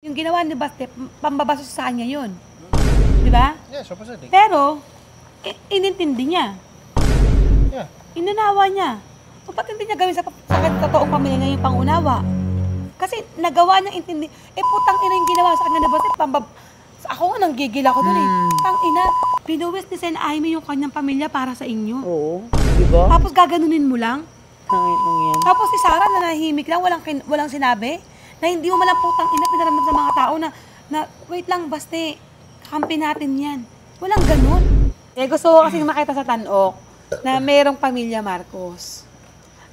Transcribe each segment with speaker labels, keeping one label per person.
Speaker 1: Yung ginawa ni Baste, pambabaso sa kanya yun. Di ba?
Speaker 2: Yeah, supposedly.
Speaker 1: Pero, inintindi niya.
Speaker 2: Yeah.
Speaker 1: Inunawa niya. O ba't hindi niya gawin sa totoong pamilya niya yung pangunawa? Kasi nagawa niya intindi. Putang ina yung ginawa sa kanya ni Baste, ako nga nanggigil ako dun Tang ina, pinuwis ni Sen Aimee yung kanyang pamilya para sa inyo.
Speaker 3: Oo, di ba?
Speaker 1: Tapos gaganunin mo lang.
Speaker 3: Tangin lang yan.
Speaker 1: Tapos si Sarah na nahihimik lang, walang sinabi. Na hindi mo malang putang ina pinaramdam sa mga tao na wait lang, Baste, kampi natin yan. Walang ganun. Gusto ko kasi makita sa Tanok na mayroong pamilya Marcos.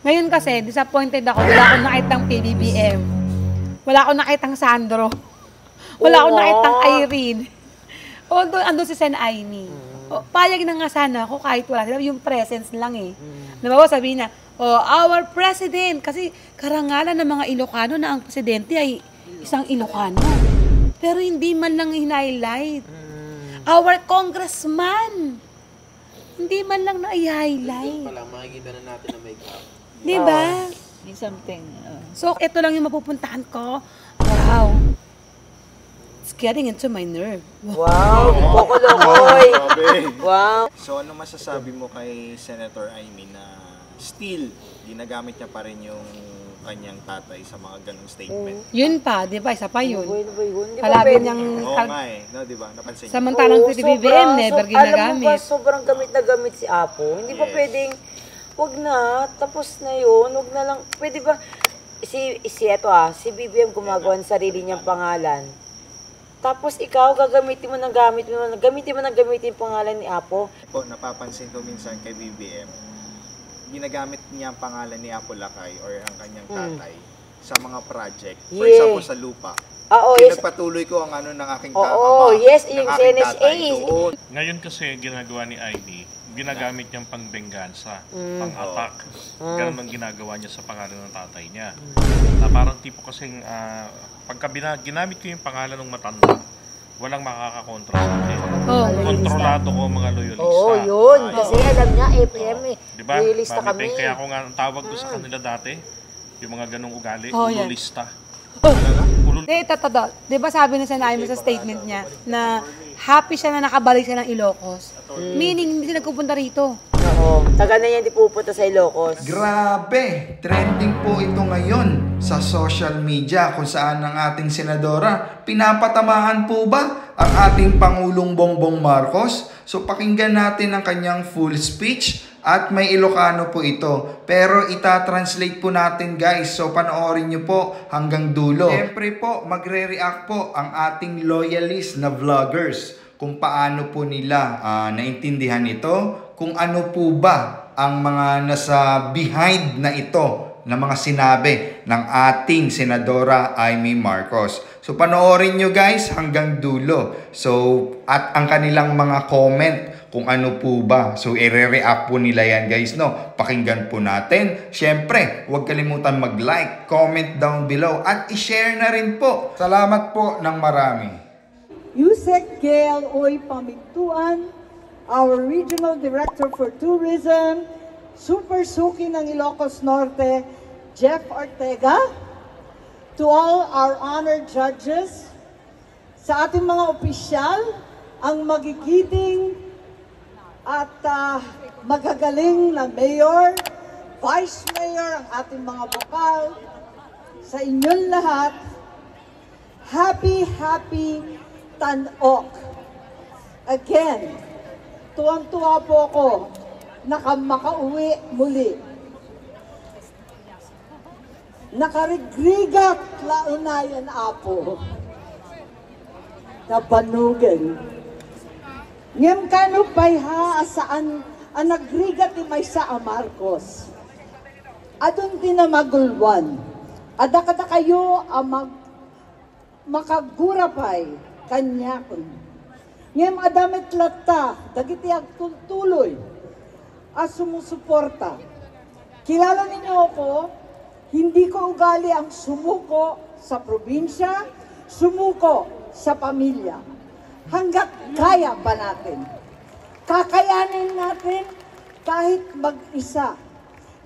Speaker 1: Ngayon kasi, disappointed ako. Wala akong nakitang PBBM. Wala akong nakitang Sandro. Wala akong nakitang Irene. Ando si Sen Aimee. Payag na nga sana ako kahit wala sila. Yung presence lang Nabawa sabihin na, our president. Kasi karangalan ng mga Ilocano na ang presidente ay isang Ilocano. Pero hindi man lang highlight. Our congressman. Hindi man lang na-highlight.
Speaker 4: Pala, makikita na natin na may gap.
Speaker 1: Diba?
Speaker 3: Something.
Speaker 1: So, ito lang yung mapupuntahan ko. Wow. It's getting into my nerve.
Speaker 3: Wow, Bokolokoy. Wow.
Speaker 2: So ano masasabi mo kay Senator Aimee na still ginagamit niya pa rin yung kanyang tatay sa mga ganong statement?
Speaker 1: Yun pa, di ba? Isa pa yun.
Speaker 3: Ano ba yun? Di ba
Speaker 1: Kalaban
Speaker 3: pwede?
Speaker 1: niyang...
Speaker 2: Oo nga no, di ba? Napansin niyo?
Speaker 1: Samantalang
Speaker 3: Oo,
Speaker 1: si BBM, never
Speaker 3: Alam mo ba,
Speaker 1: ginagamit.
Speaker 3: sobrang gamit na gamit si Apo. Hindi ba pwedeng, wag na, tapos na yun, wag na lang, pwede ba, si BBM gumagawa ng sarili niyang pangalan. Tapos ikaw, gamitin mo yung pangalan ni Apo.
Speaker 2: Po, napapansin ko minsan kay BBM, ginagamit niya ang pangalan ni Apo Lakay or ang kanyang tatay sa mga project. For example, sa lupa. Pinagpatuloy ko ang ng aking
Speaker 3: Oo, yes, yung CNSA.
Speaker 5: Ngayon kasi ginagawa ni Aimee, ginagamit niyang pang-benggansa, pang-attack. Ganun ang ginagawa niya sa pangalan ng tatay niya. Na parang tipo kasing, pagka ginamit ko yung pangalan ng matanda, walang makakakontra sa akin. Kontrolado ko ang mga loyalista.
Speaker 3: Oo, yun. Kasi alam niya, APM
Speaker 5: Diba?
Speaker 3: loyalista kami.
Speaker 5: Kaya ako nga ang tawag ko sa kanila dati, yung mga ganong ugali,
Speaker 1: Yan.
Speaker 5: ululista.
Speaker 1: Di ba sabi ni Sen Aimee sa statement niya na happy siya na nakabalik siya ng Ilocos? Meaning, hindi siya nagpupunta rito.
Speaker 3: Oo, taga na yan di pupunta sa Ilocos.
Speaker 6: Grabe! Trending po ito ngayon sa social media kung saan ang ating senadora pinapatamaan po ba ang ating Pangulong Bongbong Marcos? So pakinggan natin ang kanyang full speech at may Ilocano po ito. Pero itatranslate po natin guys. So panoorin nyo po hanggang dulo. Siyempre po magre-react po ang ating loyalist na vloggers kung paano po nila naintindihan ito, kung ano po ba ang mga nasa behind na ito na mga sinabi ng ating Senadora Aimee Marcos. So panoorin nyo guys hanggang dulo. So at ang kanilang mga comment kung ano po ba. So i-react po nila yan guys no. Pakinggan po natin. Siyempre huwag kalimutan mag-like, comment down below at i-share na rin po. Salamat po ng marami.
Speaker 7: Yusek Gail Oy Pamintuan, our Regional Director for Tourism, Super Suki ng Ilocos Norte, Jeff Ortega, to all our honored judges, sa ating mga opisyal, ang magigiting at magagaling na mayor, vice mayor, ang ating mga bukal, sa inyong lahat, happy Tanok. Again, tuwang-tuwa po ako na makauwi muli. Nakarigrigat launayan Apo. Nabanugan. Ngem kano payha saan ang nagrigat ni Maysa a Marcos. Adun din na magulwan. Adakata kayo ang makagurapay kanya kun. Ngem adamet latta, dagiti agtuloy at sumusuporta. Kilala ninyo ako, hindi ko ugali ang sumuko sa probinsya, sumuko sa pamilya. Hanggat kaya pa natin. Kakayanin natin kahit mag-isa.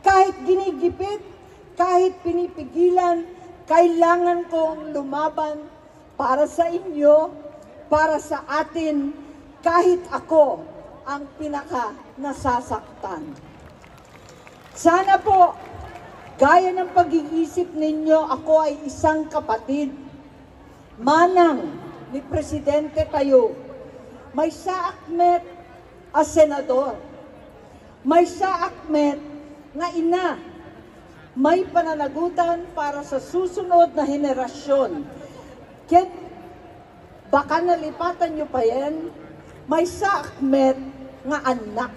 Speaker 7: Kahit ginigipit, kahit pinipigilan, kailangan kong lumaban para sa inyo, para sa atin, kahit ako ang pinaka nasasaktan. Sana po, gaya ng pag-iisip ninyo, ako ay isang kapatid. Manang ni Presidente tayo, may saakmet as senador, may saakmet nga ina, may pananagutan para sa susunod na henerasyon. Ket, baka nalipatan nyo pa yan, may saakmet nga anak.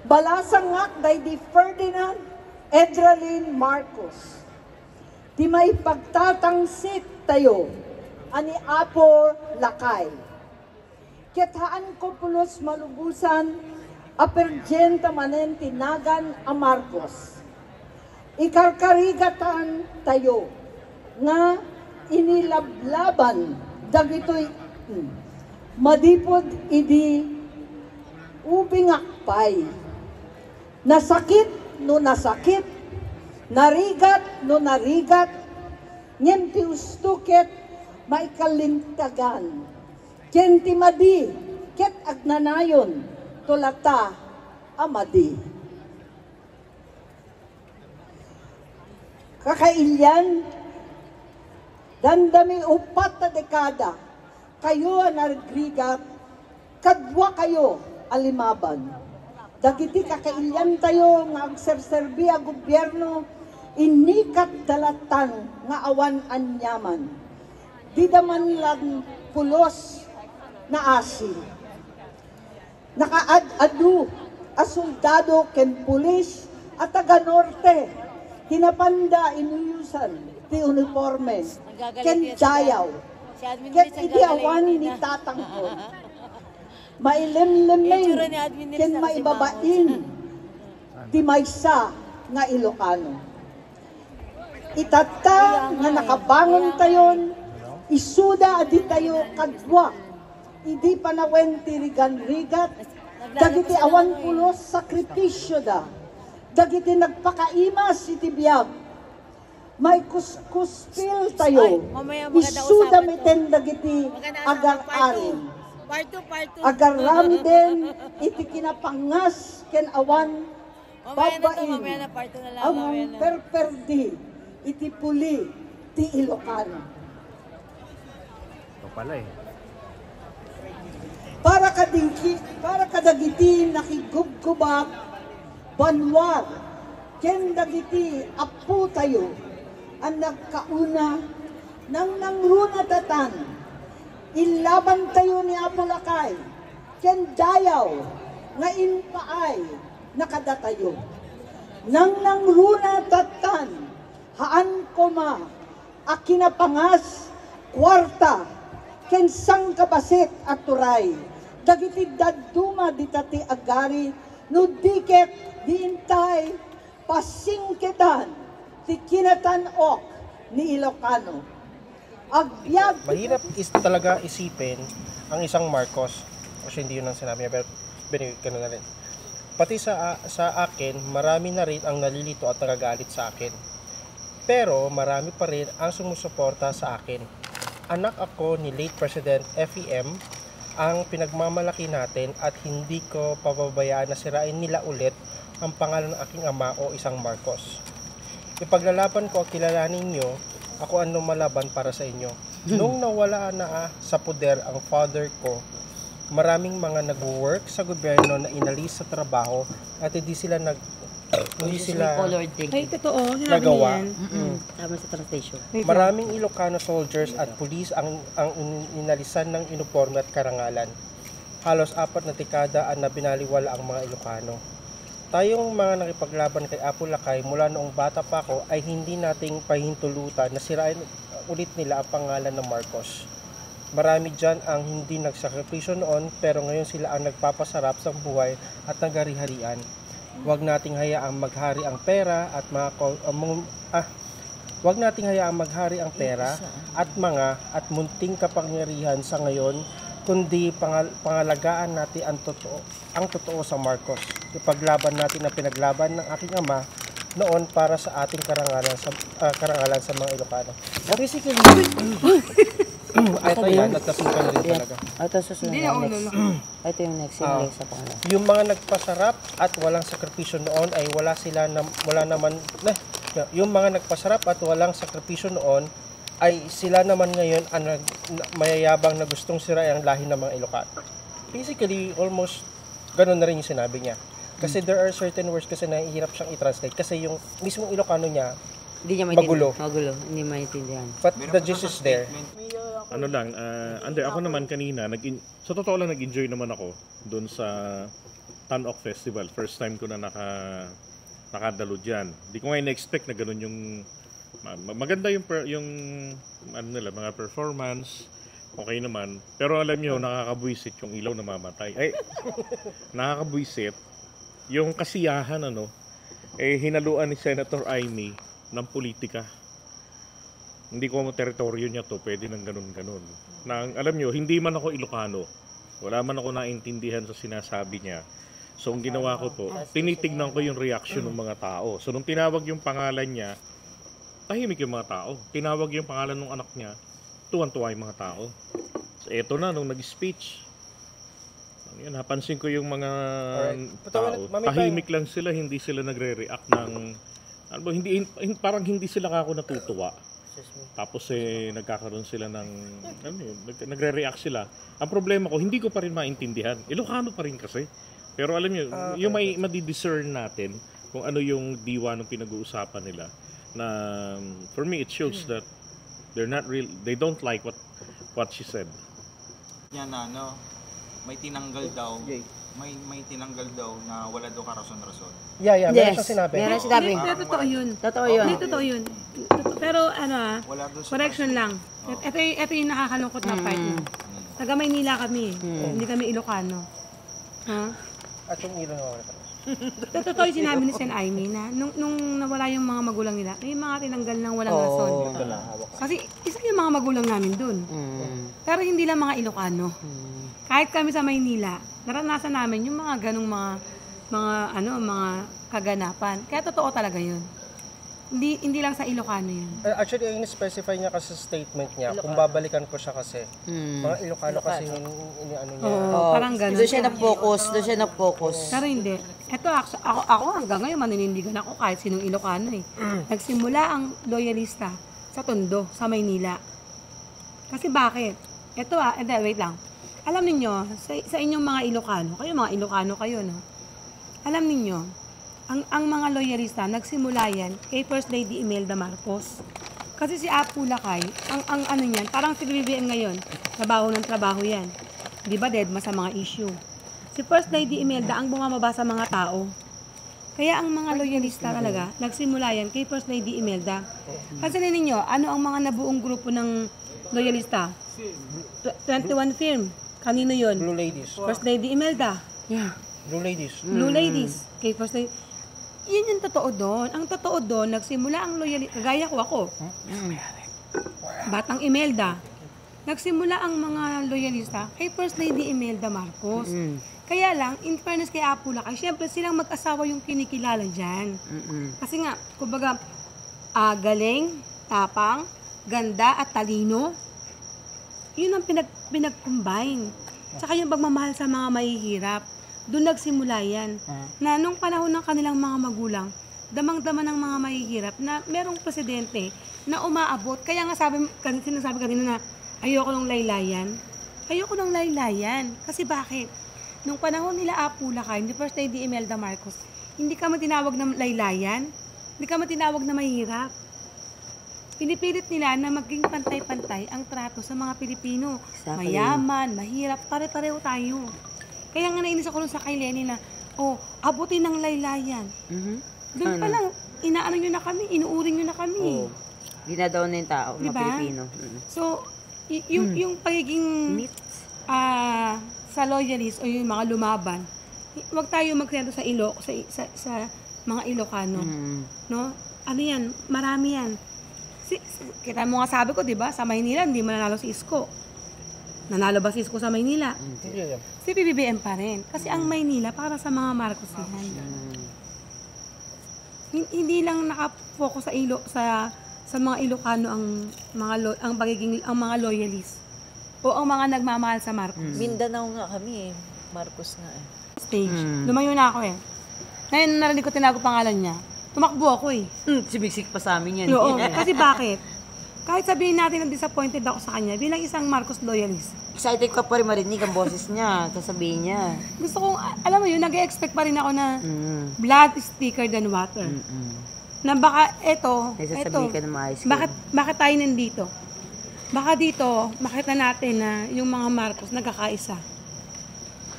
Speaker 7: Balasang ngak day di Ferdinand Edralin Marcos. Di may pagtatangsit tayo, ani Apo Lakay. Kethaan ko pulos malubusan, aperjenta manen tinagan a Marcos. Ikarkarigatan tayo, nga inilablaban, dagitoy madipod idi ubing akpay. Nasakit no nasakit, narigat no narigat, ngem ti ustuket maikalintagan. Ken ti madi, ket agnanayon, tulata amadi. Kakailyan, dandami upat na dekada, kayo ang narigrigat, kadwa kayo alimaban. Dagiti kakailyan tayo nga agserserbi a gobyerno, inikat dalatan nga awan anyaman. Di daman lang pulos na asin. Nakaad-adu a soldado ken pulis at taga norte, hinapanda inuyusan ti uniforme, ken dayaw, ket iti awan ni tatang ko. Mailemlemen, ken maibabain, di maysa nga Ilocano. Itata nga nakabangon tayon, isuda adi tayo kadwa, idi panawen ti rigan-rigat, dagiti awan pulos sakripisyo da, dagiti nagpakaimas iti biyag, may kuskuspil tayo, isuda miten dagiti agar-arin. Agaram din iti kinapangas ken awan babain amang perperdi iti puli ti Ilocano.
Speaker 8: Ito pala eh.
Speaker 7: Para kadagiti nakigubgubak banwar ken dagiti apo tayo ang nagkauna nang nangrunatatan. Ilaban tayo ni Apo Lakay, ken dayaw, nga inpaay, nakadatayo. Nang nangruna tatan, haan koma, akinapangas, kwarta, ken sang kabasit at turay. Dagiti daduma ditati agari, no diket diintay, pasingketan, ti kinatanok ni Ilocano. Agbyag.
Speaker 8: Mahirap talaga isipin ang isang Marcos, kasi hindi yun ang sinabi niya, pero binigay ka na rin. Pati sa akin, marami na rin ang nalilito at nagagalit sa akin. Pero marami pa rin ang sumusuporta sa akin. Anak ako ni late President FEM, ang pinagmamalaki natin at hindi ko pababayaan na sirain nila ulit ang pangalan ng aking ama o isang Marcos. Ipaglalaban ko at kilalanin nyo ako ang lumalaban para sa inyo. Nung nawala na sa poder ang father ko, maraming mga nag-work sa gobyerno na inalis sa trabaho at hindi sila
Speaker 1: Ay, totoo.
Speaker 8: nagawa.
Speaker 3: Tama sa translation.
Speaker 8: Maraming Ilocano soldiers at pulis ang inalisan ng uniforme at karangalan. Halos 4 na dekada ang nabinaliwala ang mga Ilocano. Tayong mga nakipaglaban kay Apo Lakay mula noong bata pa ako ay hindi nating pahintulutan na sirain ulit nila ang pangalan ng Marcos. Marami dyan ang hindi nagsakripisyo noon pero ngayon sila ang nagpapasarap sa buhay at nagari-harian. Huwag nating hayaang maghari ang pera at munting kapangyarihan sa ngayon, kundi pangalagaan natin ang totoo sa Marcos. Ipaglaban natin ang pinaglaban ng aking ama noon para sa ating karangalan sa mga Ilocano. Basically, respeto yan at kasukan rin talaga.
Speaker 3: Ito susunod
Speaker 1: Hindi
Speaker 3: na
Speaker 1: na
Speaker 3: next.
Speaker 1: ulo.
Speaker 3: Ito yung next yung sa pangalawa.
Speaker 8: Yung mga nagpasarap at walang sakripisyo noon ay yung mga nagpasarap at walang sakripisyo noon ay sila naman ngayon ang mayayabang na gustong sirain ang lahi ng mga Ilocano. Basically, almost ganun na rin yung sinabi niya. Kasi there are certain words kasi na hirap siyang i-translate kasi yung mismong Ilocano niya
Speaker 3: Hindi niya
Speaker 8: magulo.
Speaker 3: Magulo. Hindi maintindihan.
Speaker 8: But the gist is there.
Speaker 5: Ano lang, ako naman kanina, sa totoo lang nag-enjoy naman ako doon sa Tanok Festival. First time ko na nakadalo dyan. Hindi ko nga in-expect na ganun yung maganda yung mga performance. Okay naman. Pero alam nyo, nakakabwisit yung ilaw na mamatay. Nakakabwisit. Yung kasiyahan, hinaluan ni Senator Amy ng politika. Hindi ko mo teritoryo niya to, pwede ng ganun-ganun. Alam nyo, hindi man ako Ilocano. Wala man ako naintindihan sa sinasabi niya. So, ang ginawa ko po, tinitignan ko yung reaction ng mga tao. So, nung tinawag yung pangalan niya, tahimik yung mga tao. Tinawag yung pangalan ng anak niya, tuwan-tuwa yung mga tao. So, eto na, nung nag-speech, napansin ko yung mga tao, tahimik lang sila, hindi sila nagre-react ng, parang hindi sila kako natutuwa. Tapos nagkakaroon sila ng, nagre-react sila. Ang problema ko, hindi ko pa rin maintindihan. Ilocano pa rin kasi. Pero alam niyo, yung may madidiscern natin kung ano yung diwa ng pinag-uusapan nila. Na for me, it shows that they don't like what she said.
Speaker 2: Yan na, may tinanggal daw. May tinanggal daw na wala daw karason-rason.
Speaker 8: Yeah, meron siyang sinabi.
Speaker 3: Meron sinabi.
Speaker 1: Hindi, totoo yun.
Speaker 3: Totoo yun.
Speaker 1: Hindi, totoo yun. Pero correction lang. Ito yung nakakalungkot na part na. Taga Maynila kami. Hindi kami Ilocano. Ha?
Speaker 8: At yung ilaw na wala.
Speaker 1: Totoo yung sinabi ni Sen Aimee na nung nawala yung mga magulang nila, may mga tinanggal ng walang rason. Kasi isa yung mga magulang namin dun. Pero hindi lang mga Ilocano. Kahit kami sa Maynila, naranasan namin yung mga ganong mga kaganapan. Kaya totoo talaga yun. Hindi lang sa Ilocano yun.
Speaker 8: Actually, in-specify niya kasi sa statement niya, kung babalikan ko siya kasi, mga Ilocano kasi yung niya.
Speaker 1: Parang ganun.
Speaker 3: Doon siya na-focus.
Speaker 1: Pero hindi. Ito, ako hanggang ngayon maninindigan ako kahit sinong Ilocano eh. Nagsimula ang loyalista sa Tondo, sa Maynila. Kasi bakit? Ito wait lang. Alam niyo sa inyong mga Ilocano, mga Ilocano kayo, no? Alam niyo ang mga loyalista, nagsimula yan kay First Lady Imelda Marcos. Kasi si Apo Lakay, ang ano niyan, parang si BBM ngayon, trabaho ng trabaho yan. Di ba, deadma sa mga issue. Si First Lady Imelda ang bumababa sa mga tao. Kaya ang mga loyalista talaga, nagsimula yan kay First Lady Imelda. Kasi ninyo, ano ang mga nabuong grupo ng loyalista? 21 firm. Kanino yun?
Speaker 8: Blue Ladies.
Speaker 1: First Lady Imelda.
Speaker 3: Yeah.
Speaker 8: Blue Ladies.
Speaker 1: Blue Ladies. Kay First Lady. Yan yung totoo doon. Ang totoo doon, nagsimula ang loyalista. Kagaya ko ako. Batang Imelda. Nagsimula ang mga loyalista kay First Lady Imelda Marcos. Kaya lang, in fairness kay Apo Lakay, syempre silang mag-asawa yung kinikilala dyan. Kasi nga, kumbaga, galing, tapang, ganda at talino. Yun ang pinag-combine. Tsaka yung pagmamahal sa mga mahihirap. Doon nagsimula yan. Na nung panahon ng kanilang mga magulang, damang-dama ng mga mahihirap na merong presidente na umaabot. Kaya nga sinasabi kanina na ayoko ng laylayan. Ayoko ng laylayan. Kasi bakit? Nung panahon nila Apo Lakay, ni First Lady Imelda Marcos, hindi ka matinawag na laylayan. Hindi ka matinawag na mahirap. Pinipilit nila na maging pantay-pantay ang trato sa mga Pilipino. Exactly. Mayaman, mahirap, pare-pareho tayo. Kaya nga nainis ako sa kay Lenny na, abutin ng laylayan. Doon pa lang, inaano nyo na kami, inuuring nyo na kami.
Speaker 3: Dinadaw na yung tao,
Speaker 1: diba?
Speaker 3: mga Pilipino. So,
Speaker 1: yung pagiging sa loyalist o yung mga lumaban, huwag tayo magsento sa mga Ilocano. No? Ano yan? Marami yan. Kita mo nga sabi ko, di ba? Sa Maynila, hindi mananalo si Isko. Nanalo ba si Isko sa Maynila? Si PBBM pa rin. Kasi ang Maynila, para sa mga Marcos yan. Hindi lang nakafocus sa mga Ilocano ang mga loyalist. o ang mga nagmamahal sa Marcos.
Speaker 3: Mindanao nga kami eh. Marcos nga eh.
Speaker 1: Stage. Lumayo na ako eh. Ngayon narinig ko tinago pangalan niya. Tumakbo ako eh.
Speaker 3: Sibiksik pa sa amin yan.
Speaker 1: Oo, kasi bakit? Kahit sabihin natin na disappointed ako sa kanya, bilang isang Marcos loyalist,
Speaker 3: Excited ka pa rin marinig ang boses niya, sasabihin niya.
Speaker 1: gusto kong, alam mo yun, nag-expect pa rin ako na blood is thicker than water. Na baka
Speaker 3: May sasabihin ka na maayos ka.
Speaker 1: bakit tayo nandito? Baka dito, makita natin na yung mga Marcos nagkakaisa.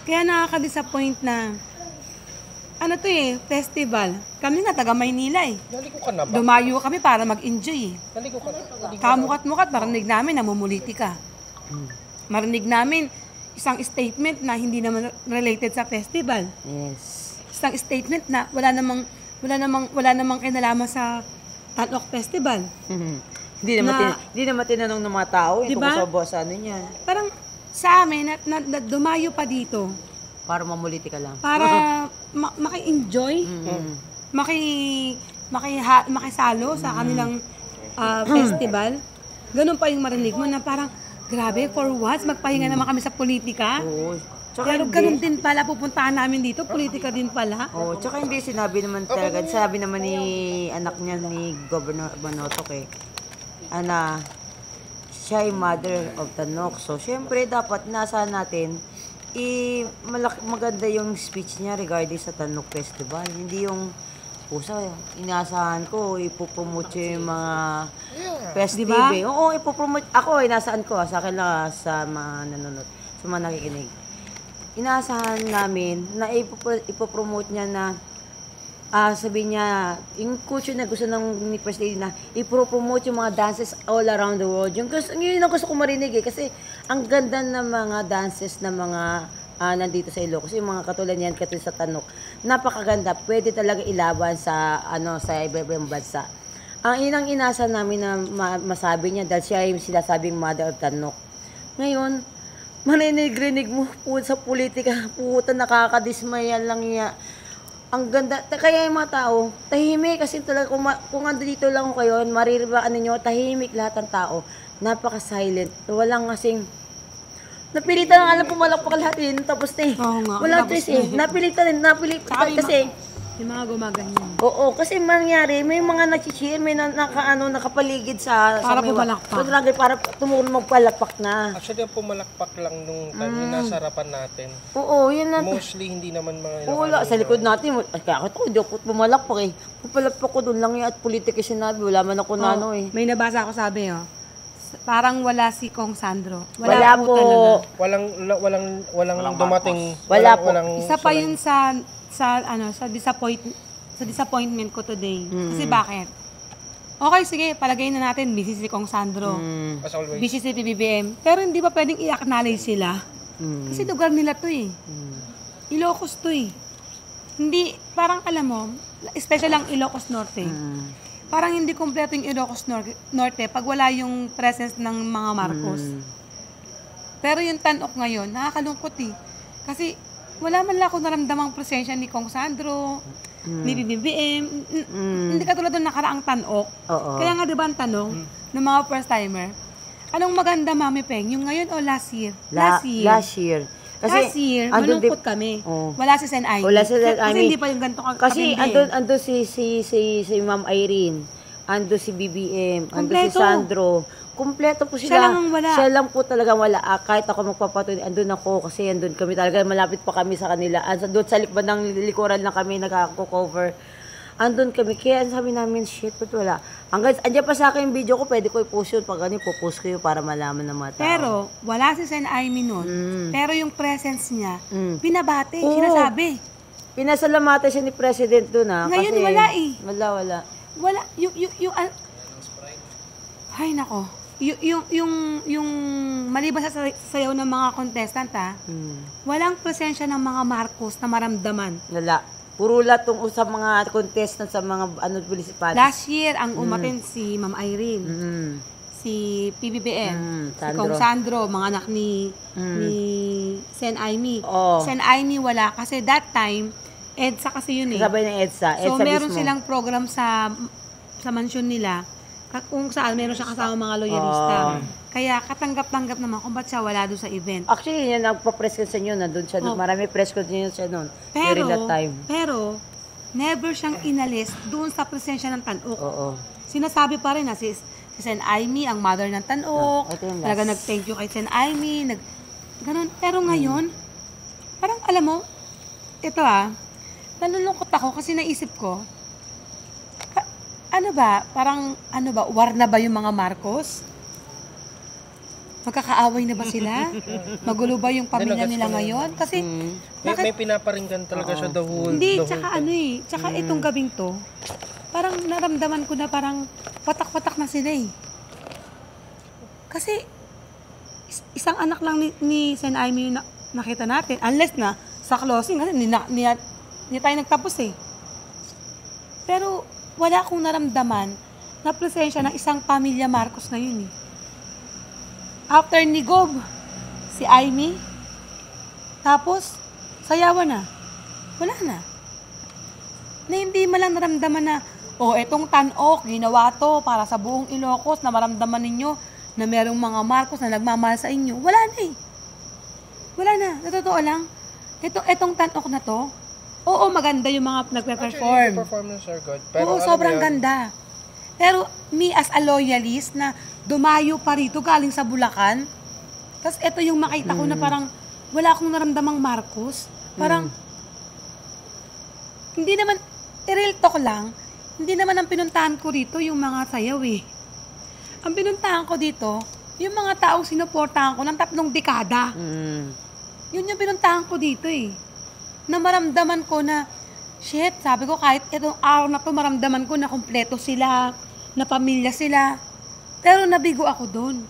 Speaker 1: Kaya nakaka-disappoint na, ano to eh, festival. Kami nga taga Maynila eh.
Speaker 8: Naligo ka na ba?
Speaker 1: Dumayo kami para mag-enjoy eh.
Speaker 8: Naligo ka na?
Speaker 1: Kamukat-mukat, marinig namin na mumuliti ka. Marinig namin isang statement na hindi naman related sa festival.
Speaker 3: Yes.
Speaker 1: Isang statement na wala namang kinalaman sa Talok Festival.
Speaker 3: Hindi naman tinanong ng mga tao yung
Speaker 1: Diba?
Speaker 3: tungkol sa ano niya.
Speaker 1: Parang sa amin, na dumayo pa dito
Speaker 3: Para mamuliti ka lang.
Speaker 1: para maki-enjoy, makisalo sa kanilang festival. Ganun pa yung marinig mo na parang, grabe, for once, magpahinga naman kami sa politika.
Speaker 3: Oo.
Speaker 1: Pero ganun din pala, pupuntahan namin dito, politika din pala.
Speaker 3: Oh, tsaka hindi sinabi naman talaga. Sabi naman ni anak niya ni Governor Bonotok eh. Siya ay mother of Tanok. So, syempre, dapat nasa natin, maganda yung speech niya regarding sa Tanok Festival. Hindi yung, inaasahan ko, ipopromote yung mga festive
Speaker 1: Diba?
Speaker 3: eh. Oo, ipopromote. Ako, inaasahan ko, sa akin lang, sa mga nanonood, sa mga nakikinig. Inaasahan namin na ipopromote niya na sabi niya, yung culture na gusto ng ni First Lady na ipopromote yung mga dances all around the world. Yun ang gusto ko marinig eh. Kasi ang ganda ng mga dances na mga nandito sa Ilocos. Yung mga katulad niyan, katulad sa Tanok. Napakaganda. Pwede talaga ilaban sa iba-ibang bansa. Ang inasa namin na masabi niya dahil siya yung sinasabing mother of Tanok. Ngayon, marinig-rinig mo po sa politika, puta nakakadismaya lang niya. Ang ganda, kaya yung mga tao, tahimik kasi talaga kung andito lang ko kayo, mariribaan ninyo, tahimik lahat ng tao. Napaka-silent. Walang kasing, napilitan ang alam pumalakpak lahat yun, tapos na eh.
Speaker 1: Oo nga,
Speaker 3: Walang
Speaker 1: tapos
Speaker 3: choice eh. Napilitan kasi,
Speaker 1: Yung mga gumaganyan.
Speaker 3: oo, kasi mangyari, may mga nag-cheer, may nakapaligid sa
Speaker 1: Para
Speaker 3: may
Speaker 1: pumalakpak.
Speaker 3: para tumulong magpalakpak na.
Speaker 8: Actually, ang pumalakpak lang nung time yung nasa harapan natin.
Speaker 3: Oo, yun na.
Speaker 8: Mostly, hindi naman mga
Speaker 3: Wala, sa likod natin, kaya ako hindi ako pumalakpak eh. Pupalakpak ko doon lang yan at politika sinabi, wala man ako na ano eh.
Speaker 1: May nabasa ako sabi parang wala si Kong Sandro.
Speaker 3: Wala po.
Speaker 1: Talaga.
Speaker 8: Walang dumating.
Speaker 3: Wala po.
Speaker 1: Isa pa yun sa disappointment ko today. Kasi bakit? Okay, sige, palagay na natin, busy si Kong Sandro.
Speaker 8: As always.
Speaker 1: Busy si PBBM. Pero hindi ba pwedeng i-acknowledge sila? Kasi lugar nila to eh. Ilocos to eh. Hindi, parang alam mo, especially ang Ilocos Norte. Parang hindi kompleto yung Ilocos Norte pag wala yung presence ng mga Marcos. Pero yung Tanok ngayon, nakakalungkot eh. Kasi wala man lang ako naramdamang presensya ni Kong Sandro, ni BBM. Hindi katulad doon nakaraang Tanok.
Speaker 3: Oo.
Speaker 1: Kaya nga diba ang tanong ng mga first-timer, anong maganda, Mami Peng? Yung ngayon o last year?
Speaker 3: Last year.
Speaker 1: Last year, malungkot kami. Wala si Sen Aimee.
Speaker 3: Wala si Sen
Speaker 1: Kasi
Speaker 3: Aimee.
Speaker 1: hindi pa yung ganito
Speaker 3: Kasi
Speaker 1: katindi.
Speaker 3: andun si Ma'am Irene, andun si BBM, andun si
Speaker 1: Kompleto.
Speaker 3: Sandro. Kumpleto po sila.
Speaker 1: Siya lang ang wala.
Speaker 3: Siya lang po talaga wala. Kahit ako magpapatuloy, andun ako kasi andun kami talaga. Malapit pa kami sa kanila. Doon sa bandang likuran lang kami nagko-cover. Andun kami. Kaya sabi namin, shit, ba't wala? Andiyan pa sa akin yung video ko, pwede ko i-post yun. Pag ano, po-post ko yun para malaman ng mga tao.
Speaker 1: Pero, wala si Sen Aimee nun. Pero yung presence niya, pinabate,
Speaker 3: Oo.
Speaker 1: sinasabi.
Speaker 3: Pinasalamatan siya ni President doon ha.
Speaker 1: Ngayon,
Speaker 3: kasi,
Speaker 1: wala eh.
Speaker 3: Wala.
Speaker 1: Wala, ay nako. Yung maliban sa sayaw ng mga contestant walang presensya ng mga Marcos na maramdaman.
Speaker 3: Wala. Puro lahat sa mga contestant sa mga municipalities.
Speaker 1: Last year, ang umaten si Ma'am Irene, si PBBM, si Kong Sandro, mga anak ni Sen Aimee.
Speaker 3: Oo.
Speaker 1: Sen Aimee wala kasi that time, EDSA kasi yun eh.
Speaker 3: Kasabay ng EDSA.
Speaker 1: So,
Speaker 3: EDSA
Speaker 1: meron
Speaker 3: mismo.
Speaker 1: silang program sa mansyon nila. kung saan meron siya kasama mga loyalista. Kaya katanggap-tanggap naman kung ba't siya wala doon sa event.
Speaker 3: Actually, yun nagpa-press con sa inyo, nandun siya, marami press con siya noon during that time.
Speaker 1: Pero, never siyang inalis doon sa presensya ng Tanok.
Speaker 3: Oo.
Speaker 1: Sinasabi pa rin na si Sen Aimee, ang mother ng Tanok, talaga nag-thank you kay Sen Aimee, ganun. Pero ngayon, parang alam mo, ito nalulungkot ako kasi naisip ko, war na ba yung mga Marcos? Magkakaaway na ba sila? Magulo ba yung pamilya nila ngayon? Kasi,
Speaker 8: may pinaparinggan talaga siya the whole
Speaker 1: tsaka tsaka itong gabing to, parang naramdaman ko na parang patak-patak na sila eh. Kasi, isang anak lang ni Sen Aimee yung nakita natin, unless na sa closing, kasi hindi tayo nagtapos eh. Pero, wala akong naramdaman na presensya ng isang pamilya Marcos na yun eh. After ni Gob, si Aimee, tapos, sayawan na. Wala na. Na hindi malang naramdaman na, etong Tanok, ginawa to para sa buong Ilocos na maramdaman ninyo na merong mga Marcos na nagmamahal sa inyo. Wala na eh. Wala na. Sa totoo lang, etong Tanok na to, maganda yung mga nagpe-perform.
Speaker 8: Actually, the performance are good. Pero
Speaker 1: sobrang ganda. Pero me as a loyalist na dumayo pa rito galing sa Bulacan, tapos ito yung makita ko na parang wala akong naramdamang Marcos. Parang, hindi naman, real talk lang, hindi naman ang pinuntahan ko rito yung mga sayaw eh. Ang pinuntahan ko dito, yung mga taong sinuportahan ko ng 3 dekada. Yun yung pinuntahan ko dito eh. Na maramdaman ko na, sabi ko kahit itong araw na to maramdaman ko na kumpleto sila, na pamilya sila. Pero nabigo ako doon.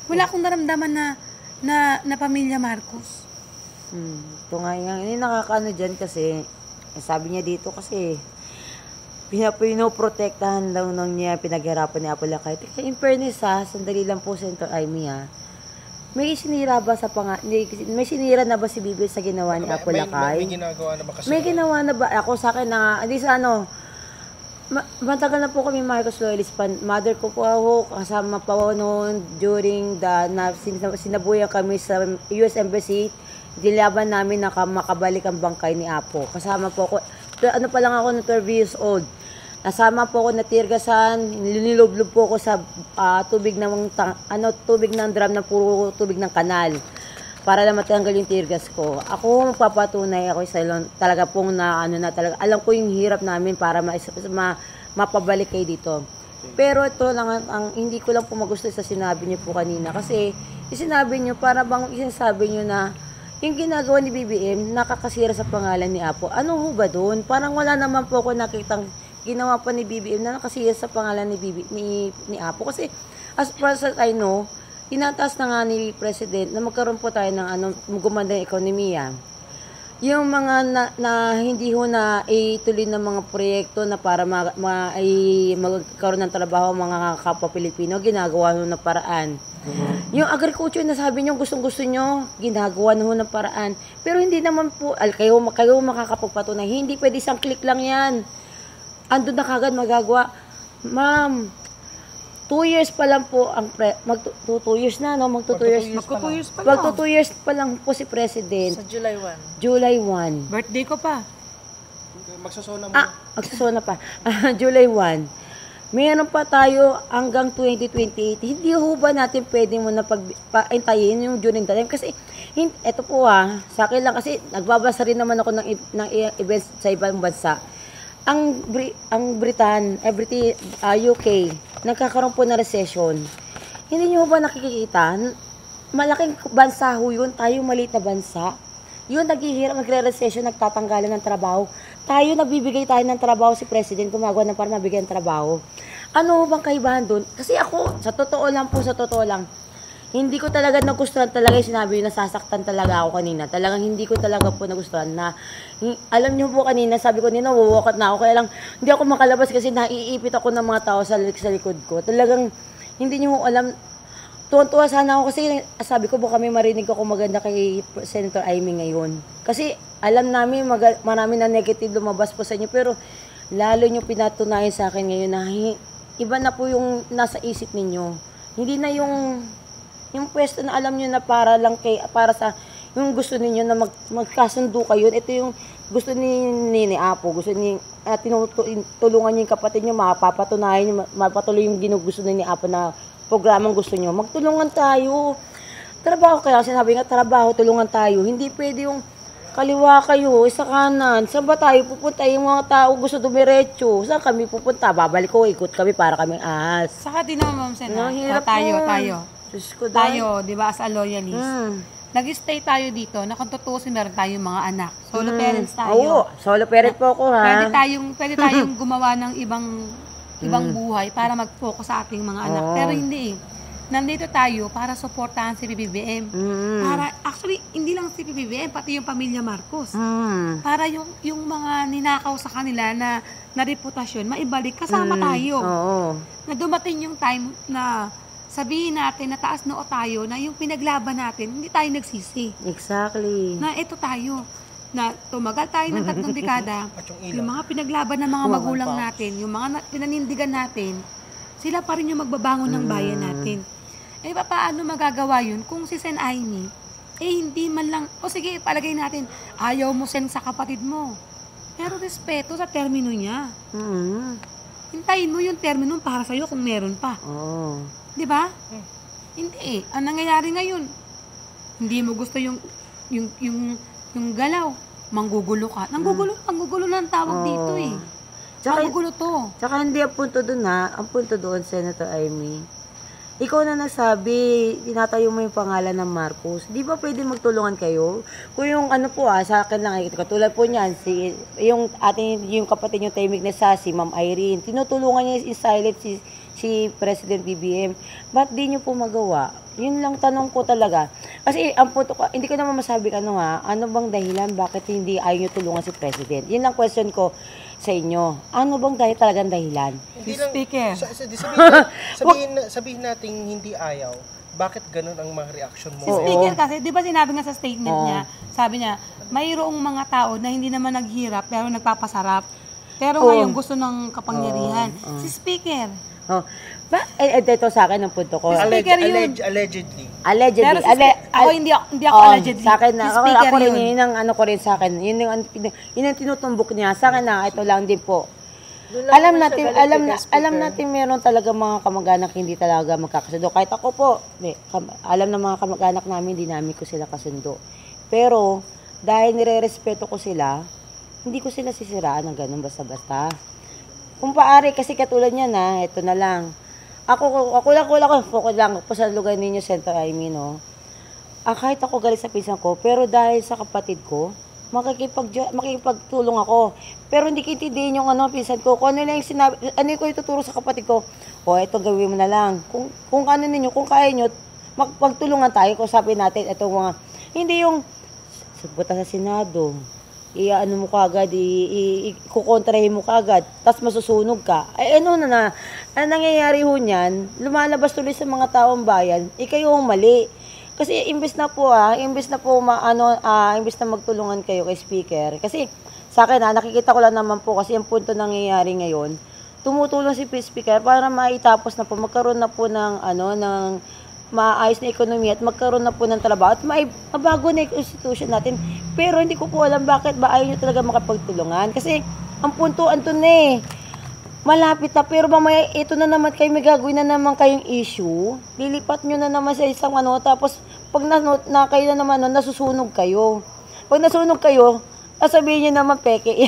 Speaker 1: Wala akong naramdaman na pamilya Marcos.
Speaker 3: Ito nga yung nakakaano dyan kasi, sabi niya dito kasi, pinoprotektahan daw nung niya pinaghirapan ni Apo Lakay. In fairness sandali lang po Senator Aimee may sinira ba may sinira na ba si Bibi sa ginawa ni Apo Lakay?
Speaker 8: May ginagawa na ba kasi?
Speaker 3: May ginawa na ba? Ako sa akin hindi sa matagal na po kami Marcos loyalist pan. Mother ko po ako, kasama pa ako noon during sinabuyan kami sa US Embassy. Dilaban namin na makabalik ang bangkay ni Apo. Kasama po ako, pa lang ako na 12 years old. Nasama po ako na tirgasan, nililublob po ako sa tubig ng drum na puro tubig ng kanal para lang matanggal yung tirgas ko. Ako magpapatunay ako sa talaga pong talaga alam ko yung hirap namin para mapabalik kayo dito. Pero ito lang ang hindi ko lang po magusto sa sinabi niyo po kanina kasi sinabi niyo para bang sinasabi niyo na yung ginagawa ni BBM nakakasira sa pangalan ni Apo. Ano ho ba doon? Parang wala naman po ako nakitang ginawa pa ni BBM na nakasira sa pangalan ni Apo kasi as far as I know, tinataas na nga ni President na magkaroon po tayo ng gumanda ng ekonomiya. Yung mga na hindi ho na ituloy ng mga proyekto na para magkaroon ng trabaho mga kapwa Pilipino, ginagawa ho ng paraan. Yung agriculture na sabi nyo, gustong-gusto nyo, ginagawa na ho ng paraan. Pero hindi naman po, kayo makakapagpatunay, hindi pwede isang click lang yan. Andun na kagad magagawa. Ma'am, 2 years pa lang po ang 2 years na, no? Magto 2 years. Magto 2 years pa lang po si President.
Speaker 9: Sa July 1.
Speaker 3: July 1.
Speaker 1: Birthday ko pa.
Speaker 8: Magsasona muna.
Speaker 3: Magsasona pa. July 1. Mayroon pa tayo hanggang 2028. Hindi ho ba natin pwede mo na paintayin yung during that time? Kasi, eto po sa akin lang kasi nagbabasa rin naman ako ng events sa ibang bansa. Ang Britain, UK, nagkakaroon po na recession. Hindi nyo ba nakikita? Malaking bansa ho yun, tayo maliit na bansa. Yun, naghihirap, nagre-recession, nagtatanggalan ng trabaho. Tayo, nagbibigay tayo ng trabaho, si President, gumagawa ng para mabigyan ng trabaho. Ano bang kaibahan doon? Kasi ako, sa totoo lang, hindi ko talaga nagustuhan talaga yung sinabi yung nasasaktan talaga ako kanina. Talagang hindi ko talaga po nagustuhan na, alam niyo po kanina, sabi ko nina, wawalk na ako. Kaya lang, hindi ako makalabas kasi naiipit ako ng mga tao sa likod ko. Talagang, hindi niyo alam, tuwan-tuwa sana ako kasi sabi ko baka may marinig ako maganda kay Senator Aimee ngayon. Kasi alam namin marami na negative lumabas po sa inyo pero lalo nyo pinatunayan sa akin ngayon na iba na po yung nasa isip ninyo. Hindi na yung pwesto na alam nyo na para sa yung gusto ninyo na magkasundo kayo. Ito yung gusto ni Apo, gusto ni tinutulungan niyo yung kapatid niyo, mapapatunayan niyo, mapatuloy yung ginugusto ni Apo na programang gusto niyo. Magtulungan tayo. Trabaho kaya, sinabi nga, trabaho, tulungan tayo. Hindi pwede yung kaliwa kayo, sa kanan. Saan ba tayo pupunta? Yung mga tao gusto dumiretso. Saan kami pupunta? Babalik ko, ikot kami para kaming ahas.
Speaker 1: Saka din naman, Ma'am Sen,
Speaker 3: Hirap
Speaker 1: tayo.
Speaker 3: Diyos ko, dahil.
Speaker 1: Tayo, di ba, as a loyalist. Nag-stay tayo dito, na kung tutusin, meron tayong mga anak. Solo parents tayo.
Speaker 3: Oo, solo parent po ako, ha?
Speaker 1: Pwede tayong gumawa ng ibang buhay para mag-focus sa ating mga anak. Pero hindi eh. Nandito tayo para suportahan si PBBM. Actually, hindi lang si PBBM, pati yung pamilya Marcos. Para yung mga ninakaw sa kanila na reputasyon, maibalik, kasama tayo. Na dumating yung time na sabihin natin na taas noo tayo, na yung pinaglaban natin, hindi tayo nagsisi.
Speaker 3: Exactly.
Speaker 1: Na ito tayo, na tumagal tayo ng 3 dekada, yung mga pinaglaban ng mga magulang natin, yung mga pinanindigan natin, sila pa rin yung magbabangon ng bayan natin. Eh, paano magagawa yun kung si Sen Aimee, hindi man lang, sige, palagay natin, ayaw mo Sen sa kapatid mo. Pero respeto sa termino niya. Hintayin mo yung termino para sa'yo kung meron pa. Di ba? Hindi eh. Ang nangyayari ngayon, hindi mo gusto yung galaw, manggugulo ka. Manggugulo na ang tawag dito eh. Manggugulo to.
Speaker 3: Tsaka hindi ang punto doon, ha? Ang punto doon, Senator Aimee, ikaw na nagsabi, tinatayo mo yung pangalan ng Marcos. Di ba pwede magtulungan kayo? Kung yung ano po, sa akin lang, katulad po niyan, yung kapatid yung tahimik na si Ma'am Irene, tinutulungan niya in silent si President BBM. Ba't di niyo po magawa? Yun lang tanong ko talaga. Kasi ang punto ko, hindi ko naman masabi ano bang dahilan, bakit hindi ayaw niyo tulungan si President? Yun lang question ko sa inyo. Ano bang talagang dahilan?
Speaker 8: Hindi
Speaker 1: lang, speaker.
Speaker 8: Sabihin natin hindi ayaw. Bakit ganun ang mga reaction mo?
Speaker 1: Si speaker kasi, di ba sinabi nga sa statement niya, sabi niya, mayroong mga tao na hindi naman naghirap pero nagpapasarap. Pero ngayon gusto ng kapangyarihan. Si speaker.
Speaker 3: Ito sa akin ang punto ko.
Speaker 8: Allegedly.
Speaker 1: Pero ako hindi ako allegedly.
Speaker 3: Sa akin na,
Speaker 1: speaker
Speaker 3: ako rin, yun ang ano ko rin sa akin. Yun ang tinutumbok niya. Sa akin na, ito lang din po. Alam natin meron talaga mga kamag-anak hindi talaga magkakasundo. Kahit ako po, alam ng mga kamag-anak namin, hindi namin ko sila kasundo. Pero, dahil nire-respeto ko sila, hindi ko sila sisiraan ng ganun basta-basta. Kung paari, kasi katulad niya na, ito na lang. Ako lang po sa lugar ninyo, Senator Aimee, no? Kahit ako galit sa pinsan ko, pero dahil sa kapatid ko, makikipagtulong ako. Pero hindi kiintindihin yung pinsan ko. Kung ano lang yung sinabi, ano yung ko ituturo sa kapatid ko, ito gawin mo na lang. Kung ano ninyo, kung kaya nyo, magtulungan tayo, kung sabi natin, itong mga, hindi yung, sabuta sa Senado, ano mo kagad, ikukontrahin mo kagad, tapos masusunog ka. Ang nangyayari ho niyan, lumalabas tuloy sa mga taong bayan, kayo ang mali. Kasi imbes na magtulungan kayo kay speaker. Kasi sa akin nakikita ko lang naman po kasi ang punto nangyayari ngayon, tumutulong si speaker para maitapos na po, magkaroon na po ng maayos na ekonomiya at magkaroon na po ng trabaho at mabago na yung institution natin. Pero hindi ko po alam bakit ba ayaw nyo talaga makapagtulungan. Kasi ang punto, malapit na, pero mamaya ito na naman kayo, may gagawin na naman kayong issue. Lilipat nyo na naman sa isang tapos pag kayo na naman, nasusunog kayo. Pag nasunog kayo, sabihin nyo naman peke.